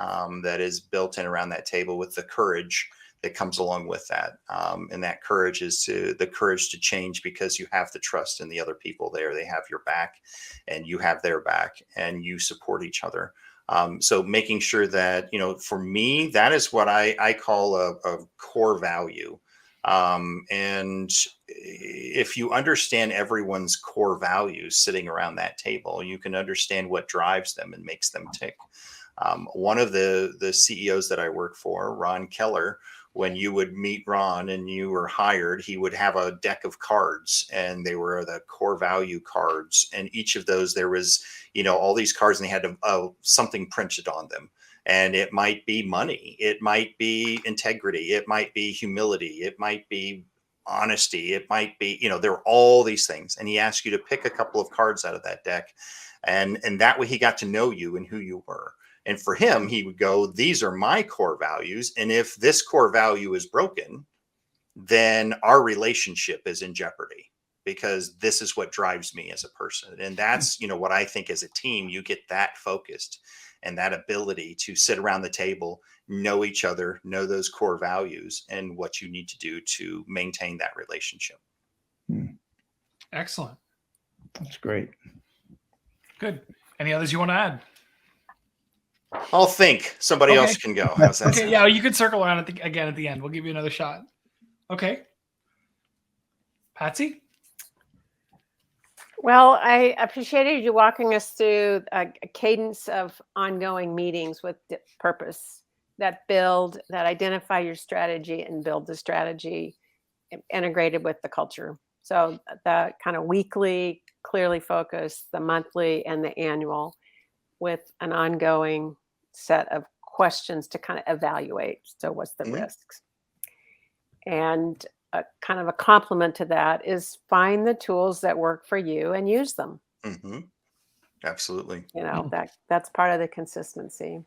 that is built in around that table, with the courage that comes along with that. And that courage is the courage to change, because you have the trust in the other people there. They have your back and you have their back, and you support each other. So making sure that, for me, that is what I call a core value. And if you understand everyone's core values sitting around that table, you can understand what drives them and makes them tick. One of the CEOs that I work for, Ron Keller, when you would meet Ron and you were hired, he would have a deck of cards, and they were the core value cards. And each of those, there was, all these cards, and they had something printed on them. And it might be money, it might be integrity, it might be humility, it might be honesty. It might be, there are all these things. And he asked you to pick a couple of cards out of that deck. And that way he got to know you and who you were. And for him, he would go, these are my core values. And if this core value is broken, then our relationship is in jeopardy, because this is what drives me as a person. And that's, what I think as a team, you get that focused and that ability to sit around the table, know each other, know those core values and what you need to do to maintain that relationship. Excellent. That's great. Good. Any others you want to add? I'll think. Somebody else can go. How's that Okay, sound? yeah, you can circle around again at the end. We'll give you another shot. Okay. Patsy? Well, I appreciated you walking us through a cadence of ongoing meetings with purpose that identify your strategy and build the strategy integrated with the culture. So the kind of weekly, clearly focused, the monthly and the annual, with an ongoing set of questions to kind of evaluate. So what's the risks? And kind of a complement to that is find the tools that work for you and use them. Absolutely. That's part of the consistency.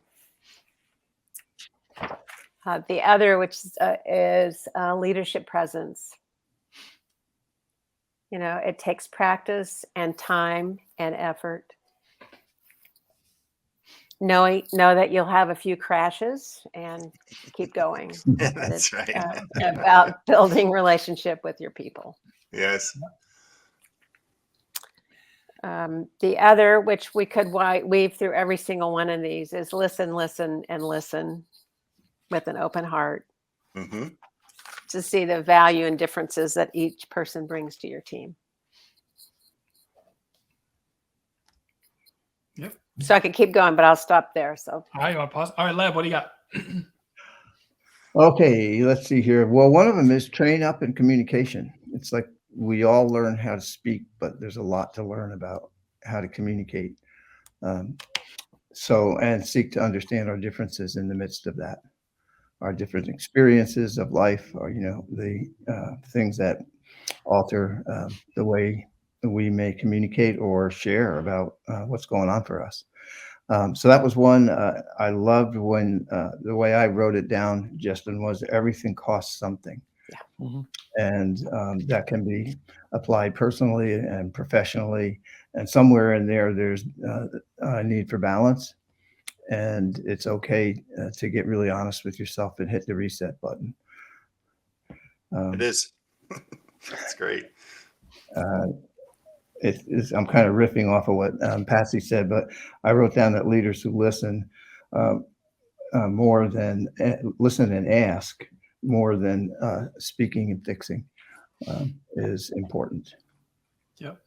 The other, which is leadership presence. It takes practice and time and effort. Know that you'll have a few crashes and keep going. That's right. About building relationship with your people. Yes. The other, which we could weave through every single one of these, is listen, listen, and listen with an open heart to see the value and differences that each person brings to your team. Yep. So I could keep going, but I'll stop there. So. All right, you want to pause? All right, Lab, what do you got? Okay, let's see here. Well, one of them is train up in communication. It's like we all learn how to speak, but there's a lot to learn about how to communicate. And seek to understand our differences in the midst of that, our different experiences of life, or, the things that alter the way we may communicate or share about what's going on for us. So that was one. I loved when the way I wrote it down, Justyn, was everything costs something. Yeah. And that can be applied personally and professionally. And somewhere in there's a need for balance. And it's okay to get really honest with yourself and hit the reset button. It is. That's great. I'm kind of riffing off of what Patsy said, but I wrote down that leaders who listen more than listen and ask more than speaking and fixing is important. Yep.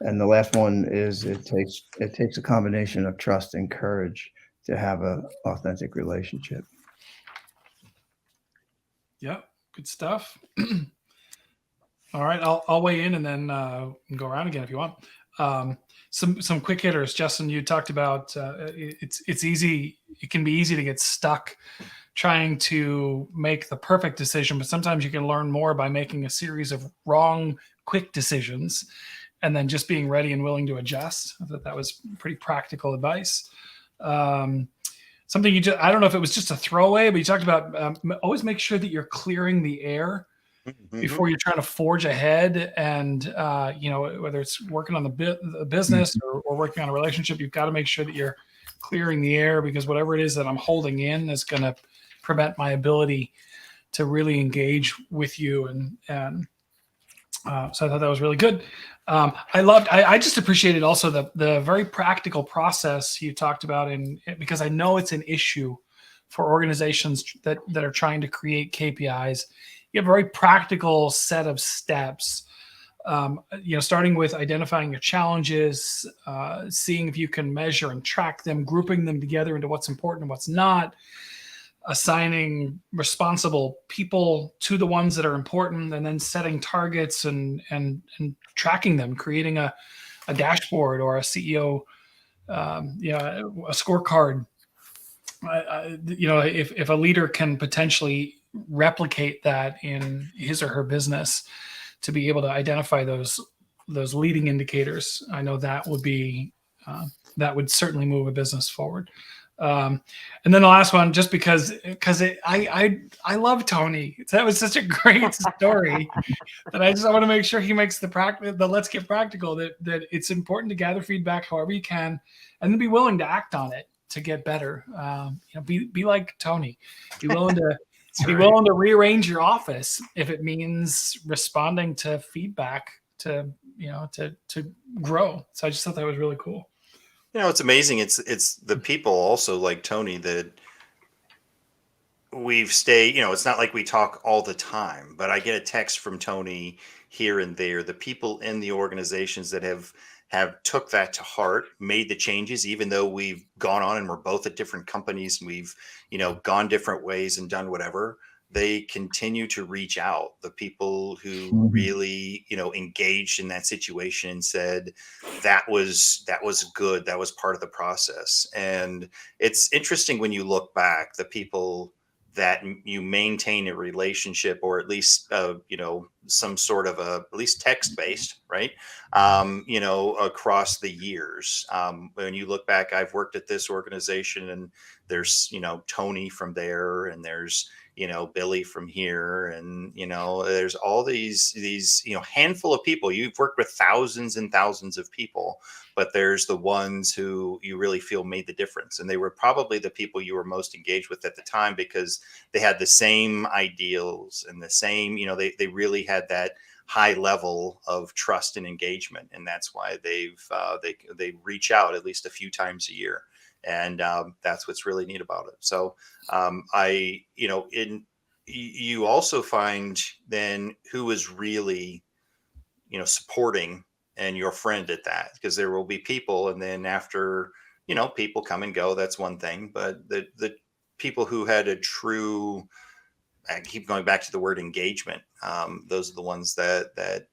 And the last one is it takes a combination of trust and courage to have an authentic relationship. Yep. Good stuff. All right, I'll weigh in and then go around again if you want. Some quick hitters. Justyn, you talked about it's easy. It can be easy to get stuck trying to make the perfect decision, but sometimes you can learn more by making a series of wrong, quick decisions, and then just being ready and willing to adjust. I thought that was pretty practical advice. Something I don't know if it was just a throwaway, but you talked about always make sure that you're clearing the air before you're trying to forge ahead. And, whether it's working on the business or working on a relationship, you've got to make sure that you're clearing the air, because whatever it is that I'm holding in is going to prevent my ability to really engage with you. And so I thought that was really good. I just appreciated also the very practical process you talked about, because I know it's an issue for organizations that are trying to create KPIs. You have a very practical set of steps, starting with identifying your challenges, seeing if you can measure and track them, grouping them together into what's important and what's not, assigning responsible people to the ones that are important, and then setting targets and tracking them, creating a dashboard or a CEO, a scorecard. If a leader can potentially replicate that in his or her business to be able to identify those leading indicators. I know that would be that would certainly move a business forward. And then the last one, just because I love Tony. That was such a great story that I want to make sure he makes the let's get practical, that it's important to gather feedback however you can, and then be willing to act on it to get better. Be like Tony. Be willing to willing to rearrange your office if it means responding to feedback to grow. So I just thought that was really cool. It's amazing. It's the people also like Tony that we've stayed, it's not like we talk all the time, but I get a text from Tony here and there. The people in the organizations that have took that to heart, made the changes, even though we've gone on and we're both at different companies and we've, gone different ways and done whatever, they continue to reach out. The people who really, engaged in that situation and said, that was good. That was part of the process. And it's interesting when you look back, the people that you maintain a relationship, or at least, some sort of at least text-based, right? Across the years. When you look back, I've worked at this organization and there's, Tony from there, and there's, Billy from here, and, there's all these, handful of people. You've worked with thousands and thousands of people, but there's the ones who you really feel made the difference. And they were probably the people you were most engaged with at the time, because they had the same ideals and the same, they really had that high level of trust and engagement. And that's why they reach out at least a few times a year. And that's what's really neat about it. So you also find then who is really, supporting and your friend at that, because there will be people, and then after, people come and go, that's one thing, but the people who had a true, I keep going back to the word engagement. Those are the ones that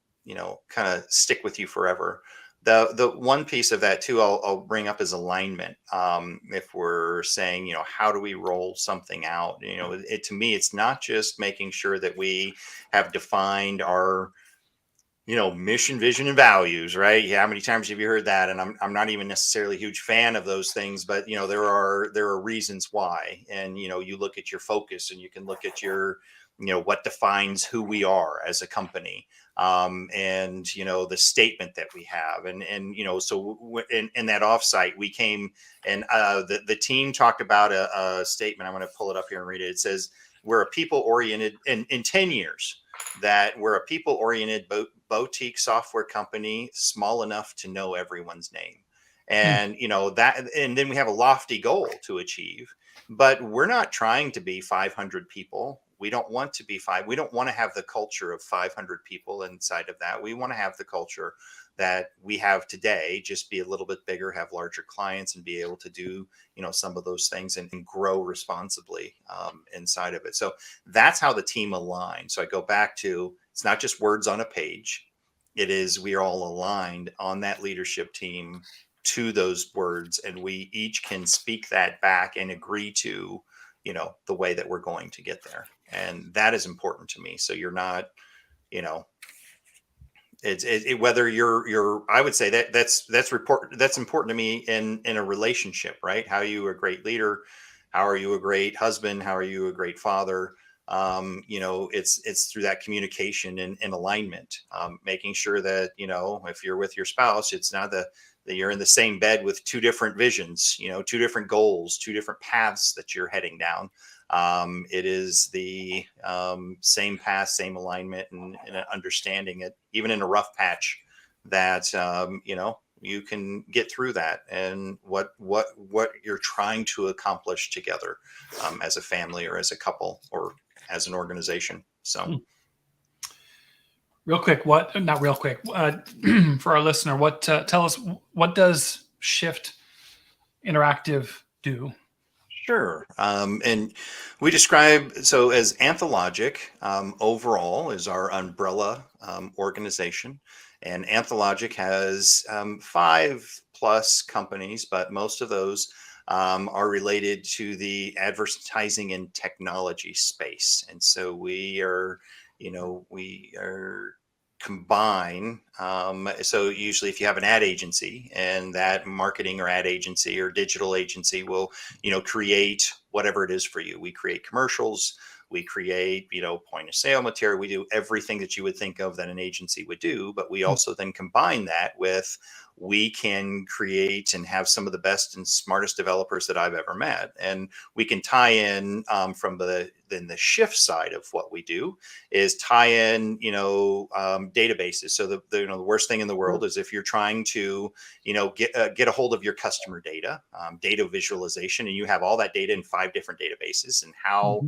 kind of stick with you forever. The one piece of that too, I'll bring up is alignment. If we're saying, how do we roll something out? To me, it's not just making sure that we have defined our, mission, vision, and values, right? Yeah. How many times have you heard that? And I'm not even necessarily a huge fan of those things, but there are reasons why. And you look at your focus, and you can look at your, what defines who we are as a company. And the statement that we have, and so in that offsite we came, and the team talked about a statement. I'm going to pull it up here and read it. It says, we're a people oriented, in 10 years, that we're a people oriented boutique software company, small enough to know everyone's name. And that, and then we have a lofty goal to achieve, but we're not trying to be 500 people. We don't want to be we don't want to have the culture of 500 people inside of that. We want to have the culture that we have today, just be a little bit bigger, have larger clients, and be able to do, some of those things and grow responsibly inside of it. So that's how the team aligns. So I go back to, it's not just words on a page. It is, we are all aligned on that leadership team to those words, and we each can speak that back and agree to, the way that we're going to get there. And that is important to me. So you're not, whether you're, I would say that's important to me in a relationship, right? How are you a great leader? How are you a great husband? How are you a great father? It's through that communication and alignment, making sure that, if you're with your spouse, it's not that you're in the same bed with two different visions, two different goals, two different paths that you're heading down. It is the same path, same alignment, and understanding it, even in a rough patch, that you can get through that, and what you're trying to accomplish together as a family, or as a couple, or as an organization. So real quick, not real quick, for our listener, tell us, what does Shift Interactive do? Sure. And we describe, so as Anthologic, overall is our umbrella organization. And Anthologic has 5+ companies, but most of those are related to the advertising and technology space. And so we are combine. So usually if you have an ad agency, and that marketing or ad agency or digital agency will, create whatever it is for you. We create commercials, we create, point of sale material. We do everything that you would think of that an agency would do, but we also then combine that with, we can create and have some of the best and smartest developers that I've ever met. And we can tie in from the shift side of what we do is tie in, databases. So the worst thing in the world is if you're trying to, get a hold of your customer data, data visualization, and you have all that data in 5 different databases. And how,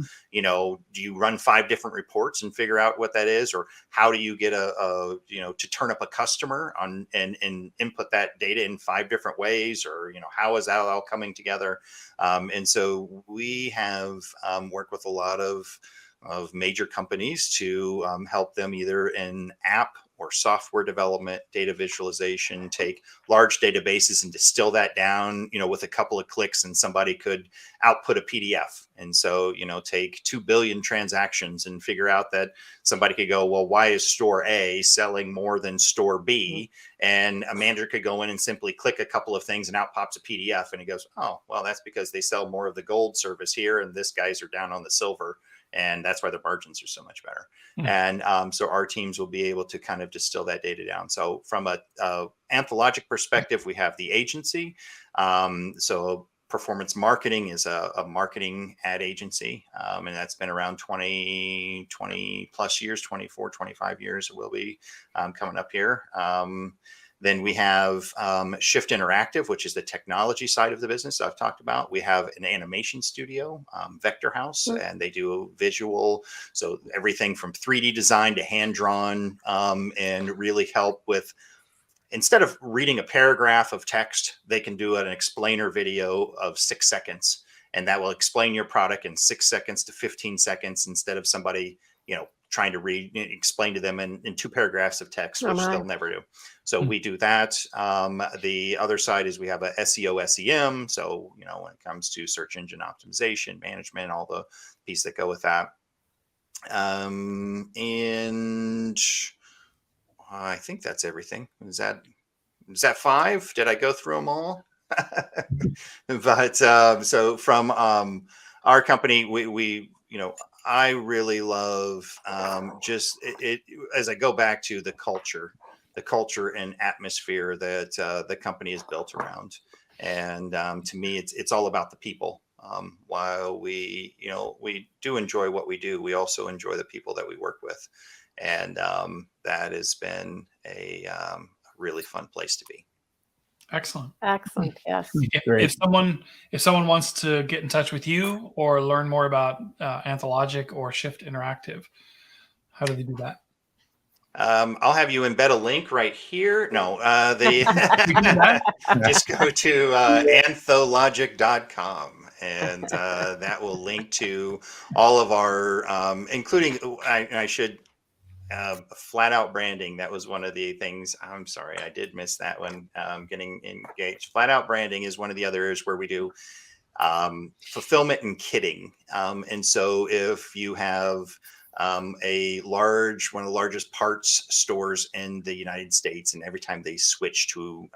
do you run 5 different reports and figure out what that is? Or how do you get to turn up a customer on and input that data in 5 different ways? Or, how is that all coming together? And so we have worked with a lot of major companies to help them either in app or software development, data visualization, take large databases and distill that down, with a couple of clicks, and somebody could output a PDF. And so, take 2 billion transactions and figure out that somebody could go, well, why is store A selling more than store B? And a manager could go in and simply click a couple of things and out pops a PDF. And he goes, oh, well, that's because they sell more of the gold service here, and this guys are down on the silver. And that's why the margins are so much better. And so our teams will be able to kind of distill that data down. So from a Anthologic perspective, we have the agency. So Performance Marketing is a marketing ad agency. And that's been around 20 plus years, 24, 25 years. It will be coming up here. Then we have Shift Interactive, which is the technology side of the business I've talked about. We have an animation studio, Vector House, and they do visual. So everything from 3D design to hand-drawn, and really help with, instead of reading a paragraph of text, they can do an explainer video of 6 seconds. And that will explain your product in 6 seconds to 15 seconds instead of somebody, trying to explain to them in 2 paragraphs of text, which they'll never do. So we do that. The other side is we have a SEO, SEM. So, when it comes to search engine optimization, management, all the pieces that go with that. And I think that's everything. Is that 5? Did I go through them all? But so from our company, we I really love just it as I go back to the culture and atmosphere that the company is built around. And to me, it's all about the people. While we do enjoy what we do, we also enjoy the people that we work with. And that has been a really fun place to be. Excellent. Yes. If someone wants to get in touch with you or learn more about Anthologic or Shift Interactive, how do they do that? I'll have you embed a link right here. No, just go to anthologic.com, and that will link to all of our, including, I should, flat out branding. That was one of the things. I'm sorry, I did miss that one. Getting engaged. Flat out branding is one of the other areas where we do fulfillment and kitting. And so if you have one of the largest parts stores in the United States, and every time they switch to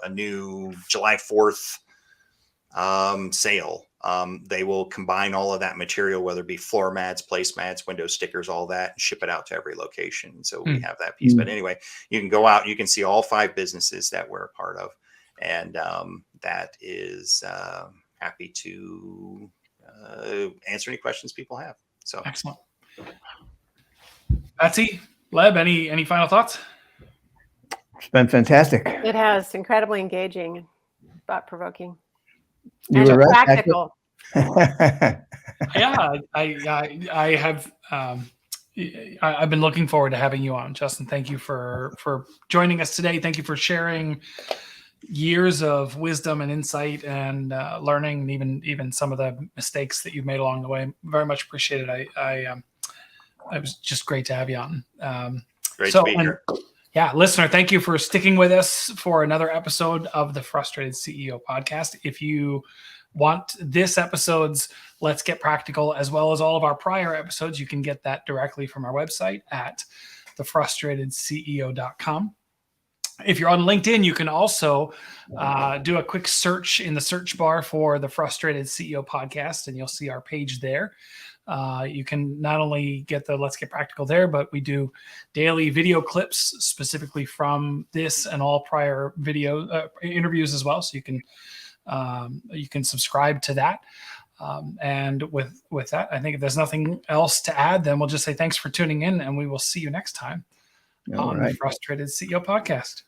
a new July 4th sale, they will combine all of that material, whether it be floor mats, placemats, window stickers, all that, and ship it out to every location. So we have that piece. But anyway, you can go out, you can see all 5 businesses that we're a part of. And that is happy to answer any questions people have. So excellent. Patsy, Leb, any final thoughts? It's been fantastic. It has, incredibly engaging, thought-provoking. You And were right. practical. Yeah, I have. I've been looking forward to having you on, Justyn. Thank you for joining us today. Thank you for sharing years of wisdom and insight and learning, and even some of the mistakes that you've made along the way. Very much appreciated. It was just great to have you on. Great to be here. Yeah, listener, thank you for sticking with us for another episode of the Frustrated CEO podcast. If you want this episode's Let's Get Practical, as well as all of our prior episodes, you can get that directly from our website at thefrustratedceo.com. If you're on LinkedIn, you can also do a quick search in the search bar for the Frustrated CEO podcast, and you'll see our page there. You can not only get the Let's Get Practical there, but we do daily video clips specifically from this and all prior video interviews as well. So you can subscribe to that. And with that, I think if there's nothing else to add, then we'll just say thanks for tuning in, and we will see you next time on the Frustrated CEO podcast.